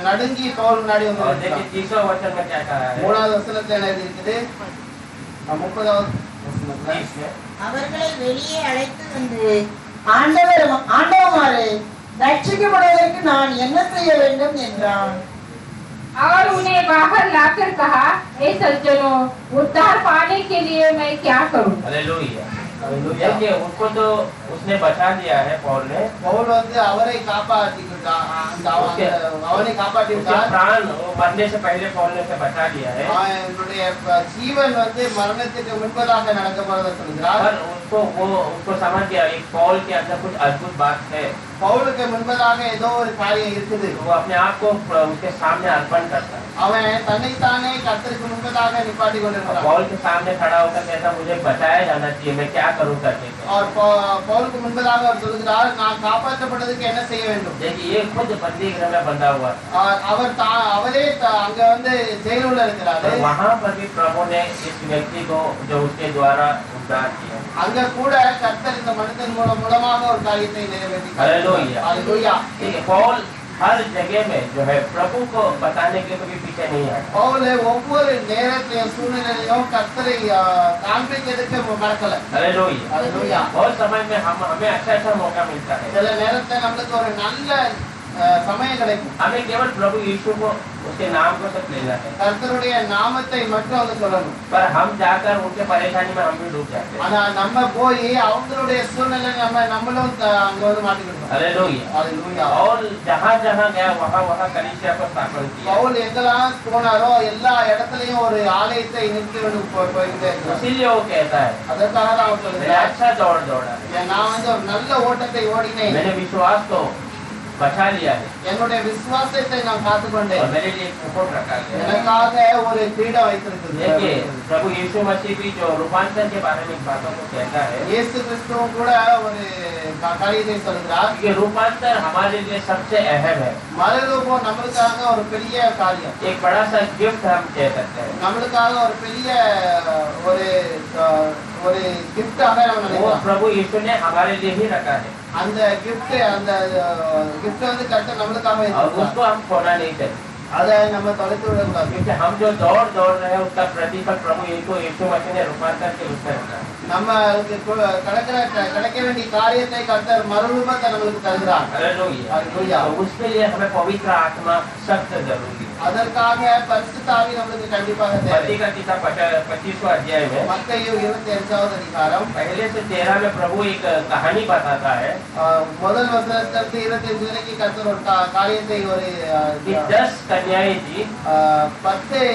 நடுங்கி பவுல் முன்னாடி और வந்து देखिए 30वां वचन में क्या कहा है, 3வது வசனத்துல என்ன இருக்குது? 30வது வசனத்துல 30 में அவர்களை வெளியே அழைத்து வந்து, ஆண்டவமாரே, ரட்சிக்கப்படுவதற்கு நான் என்ன செய்ய வேண்டும் என்றான். और उन्हें बाहर लाकर कहा, हे सज्जनों, उद्धार पाने के लिए मैं क्या करूं? हालेलुया। देखिए उसको तो उसने बचा दिया है पौल ने, பவுல் வந்து அவரை காப்பாற்றி அவனை காப்பாற்றி उसके விட்டார். प्राण वो मरने से पहले पौल ने उसे बचा लिया है। அவனுடைய ஜீவன் வந்து மரணத்துக்கு முன்பதாக நடக்க போறதை சொல்கிறார். पर उसको समझ गया एक पौल के अंदर कुछ अद्भुत बात है, பவுலுக்கு முன்பதாக ஏதோ ஒரு காரியம் இருக்குது. वो अपने आप को उसके सामने अर्पण करता है। அவன் தன்னைத்தானே கர்த்தருக்கு முன்பதாக நிப்பாட்டி கொண்டிருக்கிறான். पौल के सामने खड़ा होकर कहता मुझे बचाया जाना चाहिए, मैं क्या करूं करके। और பவுலுக்கு முன்பதாக அவர் சொல்கிறார், நான் காப்பாற்றப்பட்டதுக்கு என்ன செய்ய வேண்டும்? देखिए ये खुद बंदी गृह में बंधा हुआ है, அவரே அங்க வந்து ஜெயிலுள்ள இருக்கிறாரு. और वहां पर भी प्रभु ने इस व्यक्ति को जो उसके द्वारा उद्धार किया। அங்க கூட கர்த்தர் இந்த மனிதன் மூலமாக ஒரு காரியத்தை நிறைவேற்றினார். हालेलुया। हालेलुया। ठीक है, पौल हर जगह में जो है प्रभु को बताने के कभी पीछे नहीं है। பவுல் ஒவ்வொரு நேரத்திலும் சூழ்நிலையிலும் கர்த்தரை காண்பிக்கிறதுக்கு மறக்கல. हालेलुया। हालेलुया। बहुत समय में हमें अच्छा मौका मिलता है, சில நேரத்துல நம்மளுக்கு ஒரு நல்ல சமயம் கிடைக்கும். हमें केवल प्रभु यीशु को उसके नाम को सब लेना है, கர்த்தருடைய நாமத்தை மட்டும் வந்து சொல்லணும். पर हम जाकर उनके परेशानी में हम भी डूब जाते हैं। ஆனா நம்ம போய் அவங்களுடைய சூழ்நிலை நம்மளும் அங்க வந்து மாட்டிக்கிடுவோம். हालेलुया। ஹalleluya. और जहाँ जहाँ गया वहाँ कलीसिया को स्थापन किया। பவுல் எங்கெல்லாம் போனாரோ எல்லா இடத்துலயும் ஒரு ஆலயத்தை நிறுத்தி கொண்டு போயிட்டே இருந்தார். इसीलिए वो कहता है அதற்காக தான் அவர் मैंने சொல்றார், अच्छा दौड़ दौड़ा, நான் வந்து ஒரு நல்ல ஓட்டத்தை ஓடினேன், मैंने विश्वास को बचा लिया है என்னுடைய விசுவாசத்தை நான் காத்துக்கொண்டேன், और मेरे लिए एक मुकुट रखा गया है। எனக்காக ஒரு கிரீடம் வைத்திருக்கிறது. देखिए प्रभु यीशु मसीह भी जो रूपांतर के बारे में बातों को कहता है, இயேசு கிறிஸ்துவும் கூட ஒரு காரியத்தை சொல்கிறார். ये रूपांतर हमारे लिए सबसे अहम है। மறுரூபம் நம்மளுக்காக ஒரு பெரிய காரியம், एक बड़ा सा गिफ्ट हम कह सकते हैं। நம்மளுக்காக ஒரு பெரிய ஒரு ஒரு கிஃப்டாக நம்ம वो நினைக்கலாம். प्रभु यीशु ने हमारे लिए ही रखा है அந்த கிஃப்ட் வந்து கர்த்தர் நம்மளுக்காக और வைத்திருக்கிறார். उसको हम खोना नहीं चाहिए, அதை நம்ம தொலைத்து விடக்கூடாது. क्योंकि हम जो दौड़ रहे हैं उसका प्रतिफल प्रभु यीशु मसीह ने रूपांतर के रूप में रखा है। நம்மளுக்கு கிடைக்க வேண்டிய காரியத்தை கர்த்தர் மறுரூபத்தை நம்மளுக்கு தருகிறார். हालेलुया। हालेलुया। तो उसके लिए हमें पवित्र आत्मा सख्त जरूरी है। அதற்காக பரிசுத்த ஆவி நம்மளுக்கு கண்டிப்பாக தேவை. मत्ती का किताब 25वां अध्याय में மத்தேயு 25வது அதிகாரம் पहले से 13 में प्रभु एक कहानी बताता है முதல் வசனத்திலிருந்து 25 வரைக்கும் கர்த்தர் ஒரு காரியத்தை ஒரு कि 10 कन्याएं थी, 10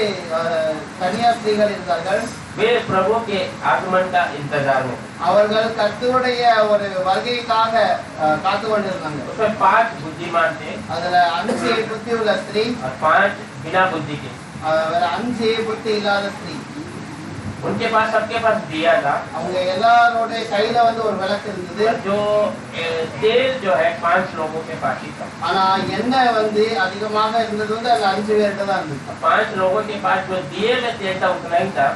கன்னியாஸ்திரிகள் இருந்தார்கள். वे प्रभु के आगमन का इंतजार में, அவர்கள் கர்த்தருடைய ஒரு வருகைக்காக காத்து கொண்டிருந்தாங்க. उसमें 5 बुद्धिमान थे அதுல 5 புத்தி உள்ள ஸ்திரீ, और 5 बिना बुद्धि के। 5 புத்தி இல்லாத ஸ்திரீ. उनके पास सबके पास दिया था, அவங்க எல்லாரோட கையில வந்து ஒரு விளக்கு இருந்தது. और जो तेल जो है 5 लोगों के पास ही था। ஆனா எண்ணெய் வந்து அதிகமாக இருந்தது வந்து அந்த 5 பேர்கிட்ட தான் இருந்தது. 5 लोगों के पास जो दिए में तेल था उतना ही था,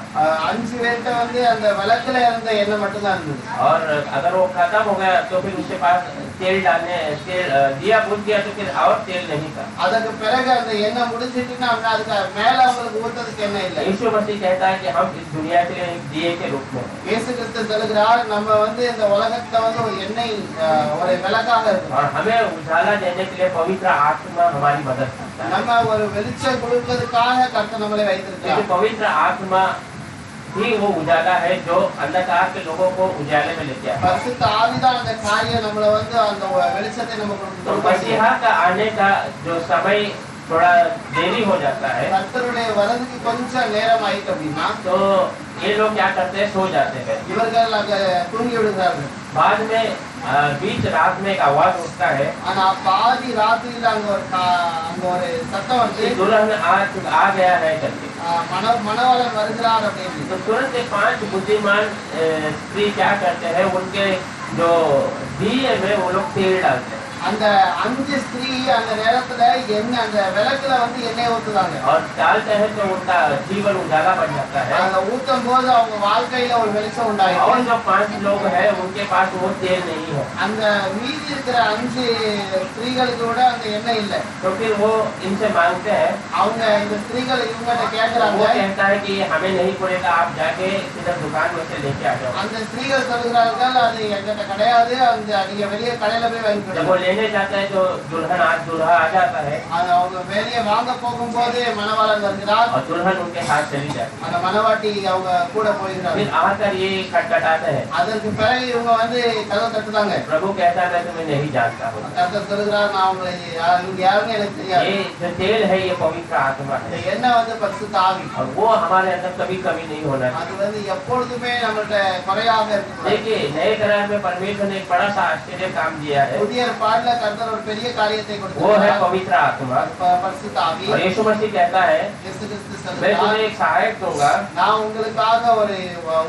5 பேர்கிட்ட வந்து அந்த விளக்குல இருந்த எண்ணெய் மட்டும் தான் இருந்தது. और अगर वो खत्म हो गया तो फिर उसके पास तेल दिया बुझ गया तो फिर और तेल नहीं था। அதுக்கு பிறகு அந்த எண்ணெய் முடிஞ்சிட்டுன்னா அதுக்கு மேல அவங்களுக்கு ஊத்துறதுக்கு எண்ணெய் இல்லை. यीशु मसीह कहता है कि हम इस दुनिया के लिए एक दिए के रूप में हैं। இயேசு கிறிஸ்து சொல்கிறார், நம்ம வந்து இந்த உலகத்துல வந்து ஒரு எண்ணெய் ஒரு விளக்காக இருக்கோம். और हमें उजाला देने के लिए पवित्र आत्मा हमारी मदद करता है, நம்ம ஒரு வெளிச்சம் கொடுப்பதற்காக கர்த்தர் நம்மளை வைத்திருக்கிறார். क्योंकि पवित्र आत्मा ही वो उजाला है जो अंधकार के लोगों को उजाले में लेके आता है। பரிசுத்த ஆவிதான் அந்த காரியம் நம்மள வந்து அந்த வெளிச்சத்தை நம்ம तो கொடுக்கிறோம். मसीहा का आने का जो समय थोड़ा देरी हो जाता है, கர்த்தருடைய வரதுக்கு கொஞ்சம் நேரம் ஆயிட்டு அப்படின்னா तो ये लोग क्या करते हैं, सो जाते हैं। இவர்கள் அங்க தூங்கி விடுகிறார்கள். बाद में बीच रात में एक आवाज उठता है ஆனா பாதி ராத்திரியில அங்க ஒரு சத்தம் வந்து कि दुल्हन आ गया है करके। மணவாளன் வருகிறார் அப்படின்னு. तो तुरंत 5 बुद्धिमान स्त्री क्या करते हैं, उनके जो दिए में वो लोग तेल डालते हैं அந்த 5 ஸ்திரீ அந்த நேரத்துல எண்ணெய் அந்த விளக்குல வந்து எண்ணெய் ஊத்துறாங்க. और डालते हैं तो उनका जीवन उजाला बन जाता है। அத ஊத்தும் போது அவங்க வாழ்க்கையில ஒரு வெளிச்சம் உண்டாயிடும். और जो 5 लोग हैं उनके पास वो तेल नहीं है, அந்த மீதி இருக்கிற 5 ஸ்திரீகளுக்கு கூட அந்த எண்ணெய் இல்லை. तो फिर वो इनसे मांगते हैं। அவங்க இந்த ஸ்திரீகள் இவங்கிட்ட वो கேக்குறாங்க. कहता है कि हमें नहीं पड़ेगा, आप जाके इधर दुकान में से लेके आ जाओ। அந்த ஸ்திரீகள் சொல்கிறார்கள், அது எங்கிட்ட கிடையாது, அந்த நீங்க வெளியே கடையில போய் जब வாங்கிக்கணும். वो लेने जाता है तो दूल्हा आ जाता है அவங்க வெளியே வாங்க போகும்போது மணவாளன் வருகிறார். और दुल्हन उनके हाथ चली जाती है। அந்த மணவாட்டி அவங்க கூட போகிறார்கள். फिर आकर ये खटखटाते हैं। அதற்கு பிறகு இவங்க வந்து கதவு தட்டுறாங்க. प्रभु कहता है मैं तुम्हें नहीं जानता हूँ। கர்த்தர் சொல்கிறார், நான் உங்களை நீங்க யாருன்னு எனக்கு தெரியாது. ये जो तेल है ये पवित्र आत्मा இந்த है, எண்ணெய் வந்து பரிசுத்த ஆவி. और वो हमारे अंदर कभी कमी नहीं होना चाहिए। அது வந்து எப்பொழுதுமே நம்மள்ட்ட குறையாக இருக்கு. देखिए नए करार में परमेश्वर ने एक बड़ा सा आश्चर्य काम दिया है, புதிய ஏற்பாடுல கர்த்தர் ஒரு பெரிய காரியத்தை वो है கொடுத்திருக்கிறார். पवित्र आत्मा। பரிசுத்த ஆவி. और यीशु मसीह कहता है இயேசு கிறிஸ்து मैं சொல்கிறார், तुम्हें एक सहायक दूंगा, நான் உங்களுக்காக ஒரு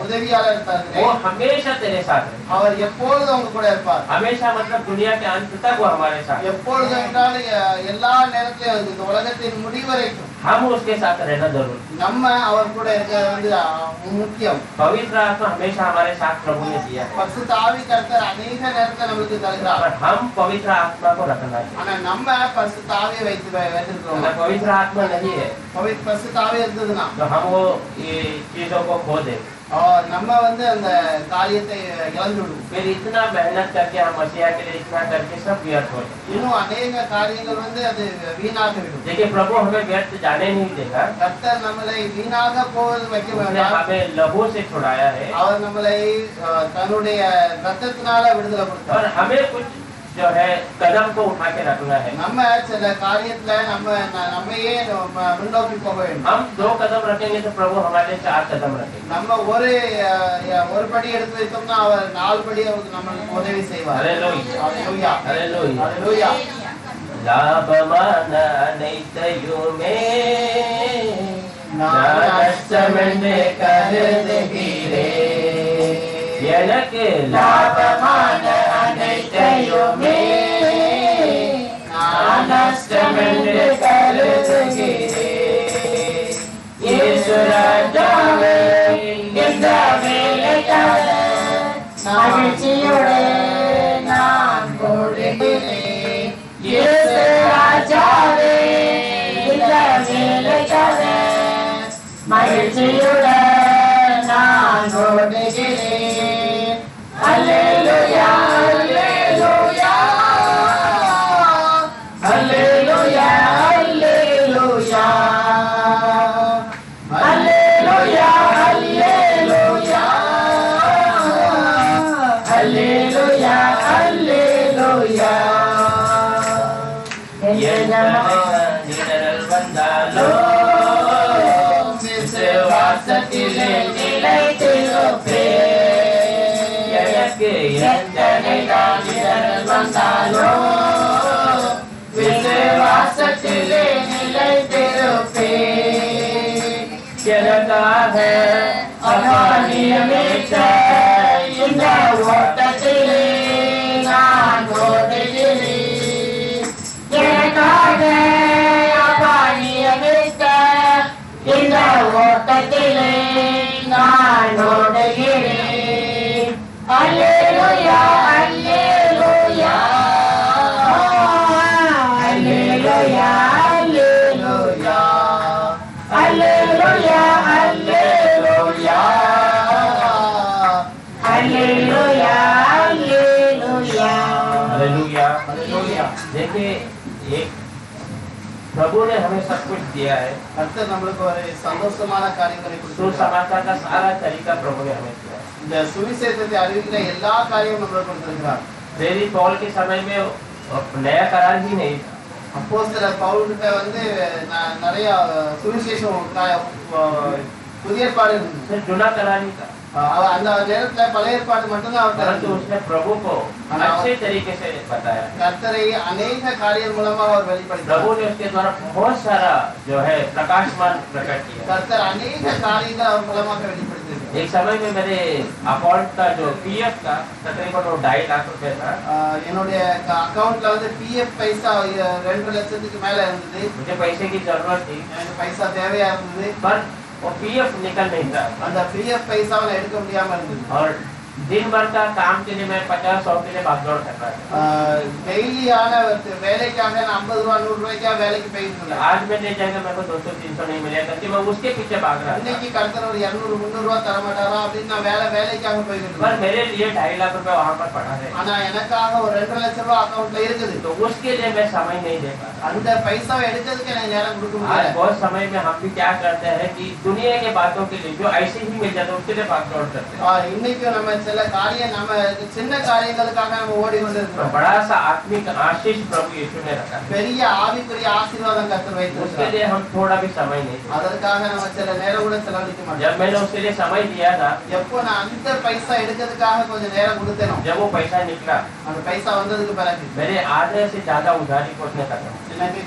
உதவியாளர் वो தருகிறேன். हमेशा तेरे साथ है। அவர் எப்பொழுதும் உங்க கூட இருப்பார். हमेशा मतलब दुनिया के अंत तक वो हमारे साथ है। எப்பொழுது என்றால் எல்லா நேரத்திலும் இந்த உலகத்தின் முடிவரைக்கும் हम उसके साथ रहना जरूरी। நம்ம அவர் கூட இருக்கிறது வந்து முக்கியம். पवित्र आत्मा हमेशा हमारे साथ प्रभु ने दिया है, பரிசுத்த ஆவி கர்த்தர் अनेक நேரத்துல நமக்கு தருகிறார். पर हम पवित्र आत्मा को रखना चाहिए। ஆனா நம்ம பரிசுத்த ஆவியை வைத்திருக்கிறோம். अगर पवित्र आत्मा नहीं है பரிசுத்த ஆவி இருந்ததுன்னா तो हम वो ये चीजों को खो दे। और நம்ம வந்து அந்த காரியத்தை இழந்து விடுவோம். फिर इतना मेहनत करके हम मसीहा के लिए इतना करके सब व्यर्थ हो जाए। இன்னும் अनेक காரியங்கள் வந்து அது வீணாக விடும். देखिए प्रभु हमें व्यर्थ जाने नहीं देगा। கர்த்தர் நம்மளை வீணாக போவது வைக்க उसने வேண்டாம். हमें लहू से छुड़ाया है அவர் நம்மளை தன்னுடைய ரத்தத்தினால விடுதலை கொடுத்தார். और हमें कुछ जो है कदम को उठा के रखना है। நம்ம சில காரியத்துல நம்மையே முன்னோக்கி போக வேண்டும். हम 2 कदम रखेंगे तो प्रभु हमारे 4 कदम रखेंगे। நம்ம ஒரு படி எடுத்து வைத்தோம்னா அவர் 4 படி நமக்கு உதவி செய்வார். हालेलुया ஹalleluya हालेलुया ஹalleluya. லாபமான அனைத்தையுமே நான் நஷ்டமென்று கருதுகிறேன். எனக்கு லாபமான அனைத்தையுமே நான் நஷ்டமென்று கருதுகிறேன். இயேசு ராஜாவே இந்த வேலைக்காக மகிழ்ச்சியோடு நான் ஓடுகிறேன். இயேசு ராஜாவே இந்த வேலைக்காக மகிழ்ச்சியுடன் நான் ஓடுகிறேன். அல்லேலூயா அல்லேலூயா அல்லேலூயா அல்லேலூயா அல்லேலூயா அல்லேலூயா அல்லேலூயா அல்லேலூயா. நிழல் வந்தாலோ விசுவாசத்திலே நிலைத்திருப்பேன். எனக்கு எத்தனை நிழல் வந்தாலோ விசுவாசத்திலே நிலைத்திருப்பேன். எனக்காக அபானியமிட்ட இந்த ஓட்டத்திலே நான் ஓடுகிறேன். எனக்காக அபானியமிட்ட இந்த ஓட்டத்திலே நான் ஓடுகிறேன். அல்லேலூயா அல்லேலூயா அல்லேலூயா அல்லேலூயா அல்லேலூயா அல்லேலூயா அல்லேலூயா हालेलुया हालेलुया. देखिए एक प्रभु ने हमें सब कुछ दिया है. கர்த்தர் நம்மளுக்கு ஒரு சந்தோஷமான காரியங்களை கொடுத்தார். सुसमाचार का सारा तरीका प्रभु ने हमें दिया है. இந்த சுவிசேஷத்தை அறிவிக்கிற எல்லா காரியமும் நம்மளுக்கு கொடுத்திருக்கிறார். प्रेरित पौल के समय में नया करार ही नहीं था. அப்போஸ்தலர் பவுல் கிட்ட வந்து நிறைய சுவிசேஷம் புதிய ஏற்பாடு இருந்தது. सिर्फ जुना करार ही था. அந்த நேரத்துல பழைய ஏற்பாடு மட்டும்தான் அவர் परंतु தெரிஞ்சது. उसने प्रभु को अच्छे तरीके से बताया. கர்த்தரை अनेक காரியம் மூலமா அவர் வெளிப்படுத்தினார். प्रभु ने उसके द्वारा बहुत सारा जो है प्रकाशमान प्रकट किया. கர்த்தர் अनेक காரியங்கள் அவர் மூலமாக வெளிப்படுத்தினார். एक समय में मेरे अकाउंट का जो पीएफ का तकरीबन 2.5 लाख रुपए था. என்னுடைய அக்கவுண்ட்ல வந்து பிஎஃப் பைசா 2 லட்சத்துக்கு மேல இருந்தது. मुझे पैसे की जरूरत थी எனக்கு பைசா தேவையா இருந்தது. पर वो पीएफ निकल नहीं था. அந்த பிஎஃப் பைசாவை எடுக்க முடியாம இருந்தது. और दिन भर का काम के लिए मैं 50-100 के लिए भागदौड़ कर रहा था. டெய்லியான வேலைக்காக நான் 50 ரூபாய் 100 ரூபாய்க்காக வேலைக்கு போயிட்டு இருந்தேன். आज मैं नहीं जाएगा मेरे को 200-300 नहीं मिलेगा क्योंकि मैं उसके पीछे भाग रहा था. இன்னைக்கு கர்த்தர் ஒரு 200-300 ரூபாய் தர மாட்டாரா அப்படின்னு நான் வேலைக்காக போயிட்டு पर இருந்தேன். मेरे लिए 2.5 लाख रुपए वहाँ पर पड़ा है. ஆனா எனக்காக ஒரு 2 லட்சம் ரூபாய் அக்கவுண்ட்ல இருக்குது. तो उसके लिए मैं समय नहीं दे पा. அந்த பைசாவை எடுக்கிறதுக்கு எனக்கு நேரம் கொடுக்க आज முடியல. बहुत समय में हम भी क्या करते हैं कि दुनिया के बातों के लिए जो ऐसे ही मिल जाते हैं उसके लिए भागदौड़ करते हैं. இன்னைக்கு நம்ம சில காரியம் நம்ம சின்ன காரியங்களுக்காக நம்ம ஓடி கொண்டு तो இருக்கிறோம். बड़ा सा आत्मिक आशीष प्रभु यीशु ने रखा है. பெரிய ஆவிக்குரிய ஆசீர்வாதம் கர்த்தர் उसके வைத்திருக்கிறார். लिए हम थोड़ा भी समय नहीं देते. அதற்காக நம்ம சில நேரம் கூட செலவழிக்க மாட்டோம். जब मैंने उसके लिए समय दिया था, எப்போ நான் அந்த பைசா எடுக்கிறதுக்காக கொஞ்சம் நேரம் கொடுத்தேனோ जब वो पैसा निकला அந்த பைசா வந்ததுக்கு பிறகு मेरे आधे से ज्यादा उधारी को उसने खत्म. எனக்கு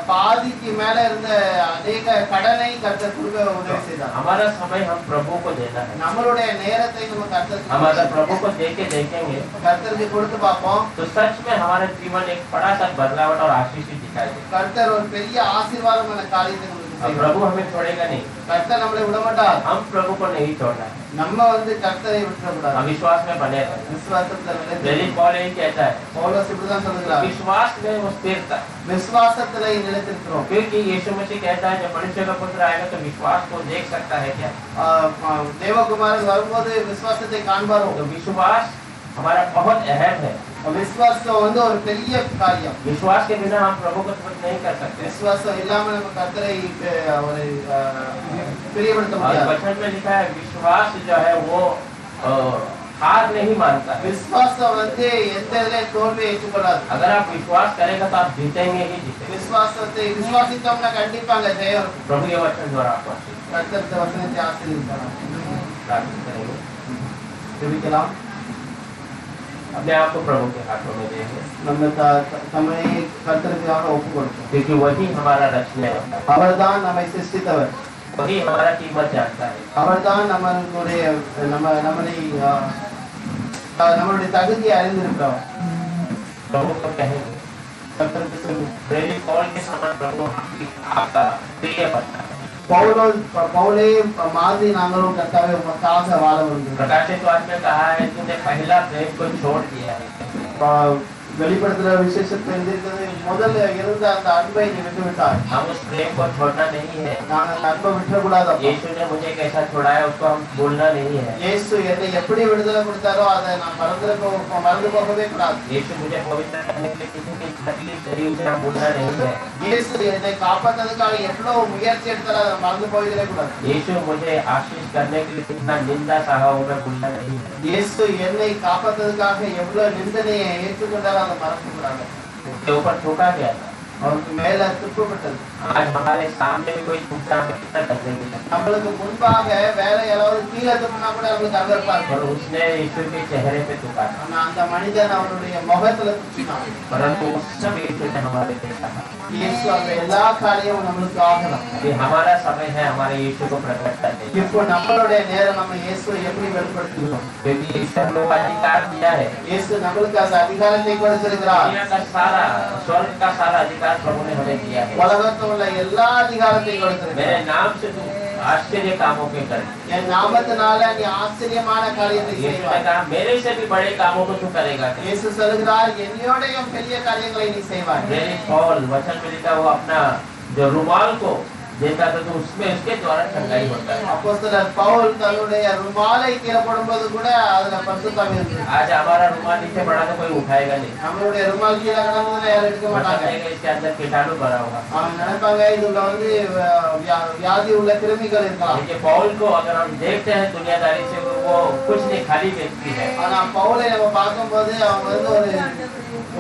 பாதிக்கு மேல இருந்த அநேக கடனை கர்த்தர் கொடுக்க உதவி செய்தார். हमारा समय हम प्रभु को देना है. நம்மளுடைய நேரத்தை நம்ம हम अगर கர்த்தருக்கு प्रभु को दे के देखेंगे கர்த்தருக்கு கொடுத்து பார்ப்போம். तो सच में हमारा जीवन एक बड़ा सा बदलाव और आशीष ही दिखाई देगा. கர்த்தர் ஒரு பெரிய ஆசீர்வாதமான காரியத்தை நமக்கு செய்வார். प्रभु हमें छोड़ेगा नहीं, கர்த்தர் நம்மளை விட மாட்டார். हम प्रभु को नहीं छोड़ना है, நம்ம வந்து கர்த்தரை விட்டுறக்கூடாது. हम विश्वास में बने रहें। விசுவாசத்துல நிலைத்து प्रेरित पौल यही कहता है, பவுலோஸ் இப்படிதான் சொல்லுகிறார். विश्वास में वो स्थिरता, விசுவாசத்துல நிலைத்திருக்கிறோம். क्योंकि यीशु मसीह कहता है जब मनुष्य का पुत्र आएगा तो विश्वास को देख सकता है क्या? தேவகுமாரன் வரும்போது விசுவாசத்தை காண்பாரோ. तो विश्वास हमारा बहुत अहम है। விசுவாசம் வந்து ஒரு பெரிய காரியம். विश्वास के बिना हम प्रभु को तुरंत नहीं कर सकते। விசுவாசம் இல்லாம நம்ம கர்த்தரை ஒரு பிரியப்படுத்த और முடியாது. वचन में लिखा है विश्वास जो है वो हार नहीं मानता है। விசுவாசம் வந்து எந்த இதுல தோல்வியை ஏற்றுக்கொள்ளாது. अगर आप विश्वास करेगा तो आप जीतेंगे ही जीतेंगे। விசுவாசத்தை விசுவாசித்தோம்னா கண்டிப்பாங்க ஜெயம் இருக்கும். प्रभु के वचन द्वारा आपको கர்த்தர் வசனத்தை ஆசீர்வதிப்பார். प्रार्थना करेंगे, ஜெபிக்கலாம். अपने आप को प्रभु के हाथों में देंगे, நம்ம தம்மை கர்த்தருக்காக ஒப்பு கொடுப்போம். क्योंकि वही हमारा रचने है, அவர்தான் நம்மை சிருஷ்டித்தவர். वही हमारा कीमत जानता है। அவர்தான் நம்மளுடைய நம்மளுடைய தகுதியை அறிந்திருக்கிறவர். प्रभु को कहेंगे, கர்த்தருக்கு சொல்லுங்க. प्रेरित पौल के समान प्रभु आपका प्रिय बनता है। पौले மாதிரி நாங்களும் கர்த்தாவே உமக்காக வாழ விரும்புகிறோம். प्रकाशित वाक्य में कहा है तूने पहला प्रेम को छोड़ दिया है। வெளிப்படுத்துற விசேஷத்தை எழுதியிருக்கிறது, முதல்ல இருந்த அந்த அன்பை நீ விட்டுவிட்டாய். हम उस प्रेम को छोड़ना नहीं है। நான் அந்த அன்பை விட்டுறக்கூடாது. यीशु ने मुझे कैसा छुड़ाया उसको हम भूलना नहीं है। இயேசு என்னை எப்படி விடுதலை கொடுத்தாரோ அதை நான் மறந்து போகவே கூடாது. यीशु मुझे पवित्र करने के लिए किसी की तकलीफ करी उसे हम भूलना नहीं है। இயேசு என்னை காப்பாற்றுவதற்காக எவ்வளவு முயற்சி எடுத்தாரோ அதை மறந்து போயிடவே கூடாது. यीशु मुझे आशीष करने के लिए कितना निंदा सहा वो मैं भूलना नहीं है। இயேசு என்னை காப்பாற்றுவதற்காக எவ்வளவு நிந்தனையை ஏற்றுக்கொண்டாரோ அதை மறக்கக்கூடாது. उसके ऊपर थूका गया था, அவருக்கு மேல துப்பப்பட்டது. आज हमारे सामने भी कोई थूकता है कितना डरेंगे। நம்மளுக்கு முன்பாக வேற யாராவது கீழே துப்புனா கூட நம்மளுக்கு அங்க இருப்பாங்க. और उसने यीशु के चेहरे पे थूका था, ஆனா அந்த மனிதன் அவருடைய முகத்துல துப்பினான். परंतु उस सब यीशु ने हमारे देखा। இயேசு அந்த எல்லா காரியமும் நம்மளுக்கு ஆகலாம். अभी हमारा समय है हमारे यीशु को प्रकट करने का। இப்போ நம்மளுடைய நேரம் நம்ம இயேசுவை எப்படி வெளிப்படுத்துகிறோம். क्योंकि ईश्वर ने वो अधिकार दिया है, இயேசு நம்மளுக்கு அந்த அதிகாரத்தை கொடுத்திருக்கிறார். दुनिया का सारा स्वर्ग का सारा अधिकार प्रभु ने हमें दिया है। உலகத்தில் உள்ள எல்லா அதிகாரத்தையும் கொடுத்திருக்கிறார். मेरे नाम से तू आश्चर्य कामों के कर। என் நாமத்தினால நீ ஆச்சரியமான காரியத்தை यीशु ने செய்வாய். कहा मेरे से भी बड़े कामों को तू करेगा। இயேசு சொல்கிறார் என்னையோடையும் பெரிய காரியங்களை நீ செய்வாய். प्रेरित पौल वचन में लिखा हुआ अपना जो रुमाल को देता था तो उसमें उसके द्वारा ठंडाई होता है। அப்போஸ்தலர் பவுல் தன்னுடைய ருமாலை கீழே போடும்போது கூட அதுல பரிசுத்தம் இருக்கு. आज हमारा रुमाल नीचे पड़ा तो कोई उठाएगा नहीं, நம்மளுடைய ருமால் கீழே கிடந்ததுல யாரும் எடுக்க மாட்டாங்க. इसके अंदर कीटाणु भरा होगा। அவங்க நினைப்பாங்க இதுல வந்து வியாதி உள்ள கிருமிகள் இருக்கலாம். देखिए पौल को अगर हम देखते हैं दुनियादारी से वो कुछ नहीं खाली व्यक्ति है। ஆனா பவுலை நம்ம பார்க்கும்போது அவங்க வந்து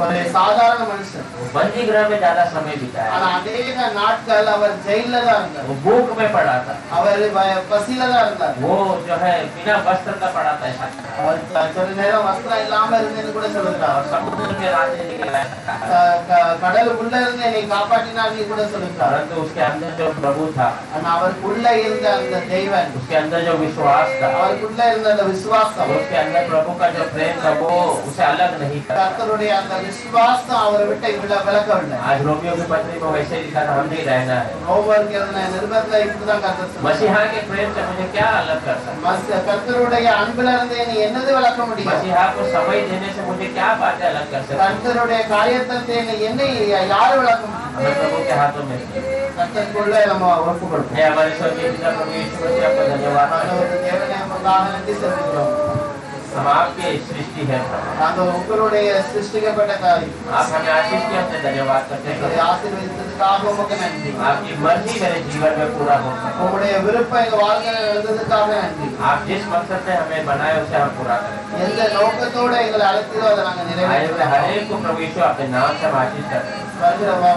ஒரு சாதாரண மனுஷன். बंदी गृह में ज्यादा समय बिताया, ஆனா அநேக நாட்கள் அவர் ஜெயில தான் இருந்தார். वो भूख में पड़ा था, அவர் பசியில தான் இருந்தார். वो जो है बिना वस्त्र का पड़ा था ऐसा। அவர் சில நேரம் வஸ்திரம் இல்லாம இருந்தேன்னு கூட சொல்லுகிறார். और समुद्र के रास्ते निकला, கடலுக்குள்ள இருந்து என்னை காப்பாற்றினார் கூட சொல்லுகிறார். परंतु उसके अंदर जो प्रभु था, ஆனா அவருக்குள்ள இருந்த அந்த தெய்வன், उसके अंदर जो विश्वास था, அவருக்குள்ள இருந்த அந்த விசுவாசம், उसके अंदर प्रभु का जो प्रेम था वो उसे अलग नहीं था। கர்த்தருடைய அந்த விசுவாசம் அவரை விட்டு விலகவில்லை. आज रोमियो की पत्री में वैसे लिखा था हम नहीं रहना है। ரோமருக்கு எழுதின நிருபத்துல இப்படிதான் கர்த்தர் சொல்றார். मसीहा के प्रेम से मुझे क्या अलग कर सकता? கர்த்தருடைய அன்புல இருந்து நீ என்னது விளக்க முடியும்? मसीहा को समय देने से मुझे क्या बातें अलग कर सकता? கர்த்தருடைய காரியத்தை என்னை யாரு விளக்க முடியும்? हमें प्रभु के हाथों में है। கர்த்தருக்குள்ள நம்ம ஒப்பு கொடுப்போம். हे हमारे स्वर्गीय पिता प्रभु यीशु मसीह आपका धन्यवाद। தேவனே உமக்காக நன்றி செலுத்துகிறோம். हम आपके सृष्टि है, நாங்கள் உங்களுடைய சிருஷ்டிக்கப்பட்ட காரியம். आप हमें आशीष की हमसे धन्यवाद करते எங்களை हैं। ஆசீர்வதித்ததுக்காக உமக்கு நன்றி. आपकी मर्जी मेरे जीवन में पूरा हो सके। உங்களுடைய விருப்பம் எங்க வாழ்க்கையில எழுதுறதுக்காக நன்றி. आप जिस मकसद से हमें बनाए उसे हम पूरा करें। எந்த நோக்கத்தோட எங்களை அழைத்தீரோ அதை நாங்க आए நிறைவேற்றுவோம். हुए हर एक को प्रभु यीशु अपने नाम से हम आशीष करते हैं।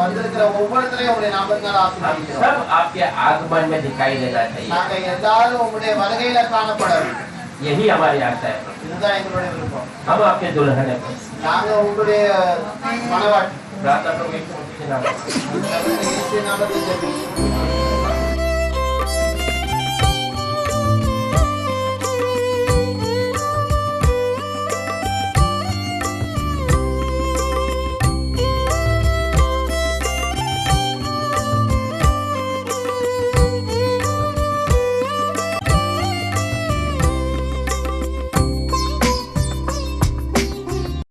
வந்திருக்கிற ஒவ்வொருத்தரையும் உங்களுடைய நாமத்தினால हम ஆசீர்வதிக்கிறோம். सब आपके आगमन में दिखाई देना चाहिए, நாங்க எல்லாரும் உங்களுடைய வருகையில காணப்பட வேண்டும். यही हमारी आशा है। இதுதான் எங்களுடைய விருப்பம். हम आपके दुल्हन हैं। நாங்க உங்களுடைய மனவாட்டி. प्रार्थना प्रभु यीशु मसीह के नाम में। இயேசு நாமத்தில் ஜெபிக்கிறோம்.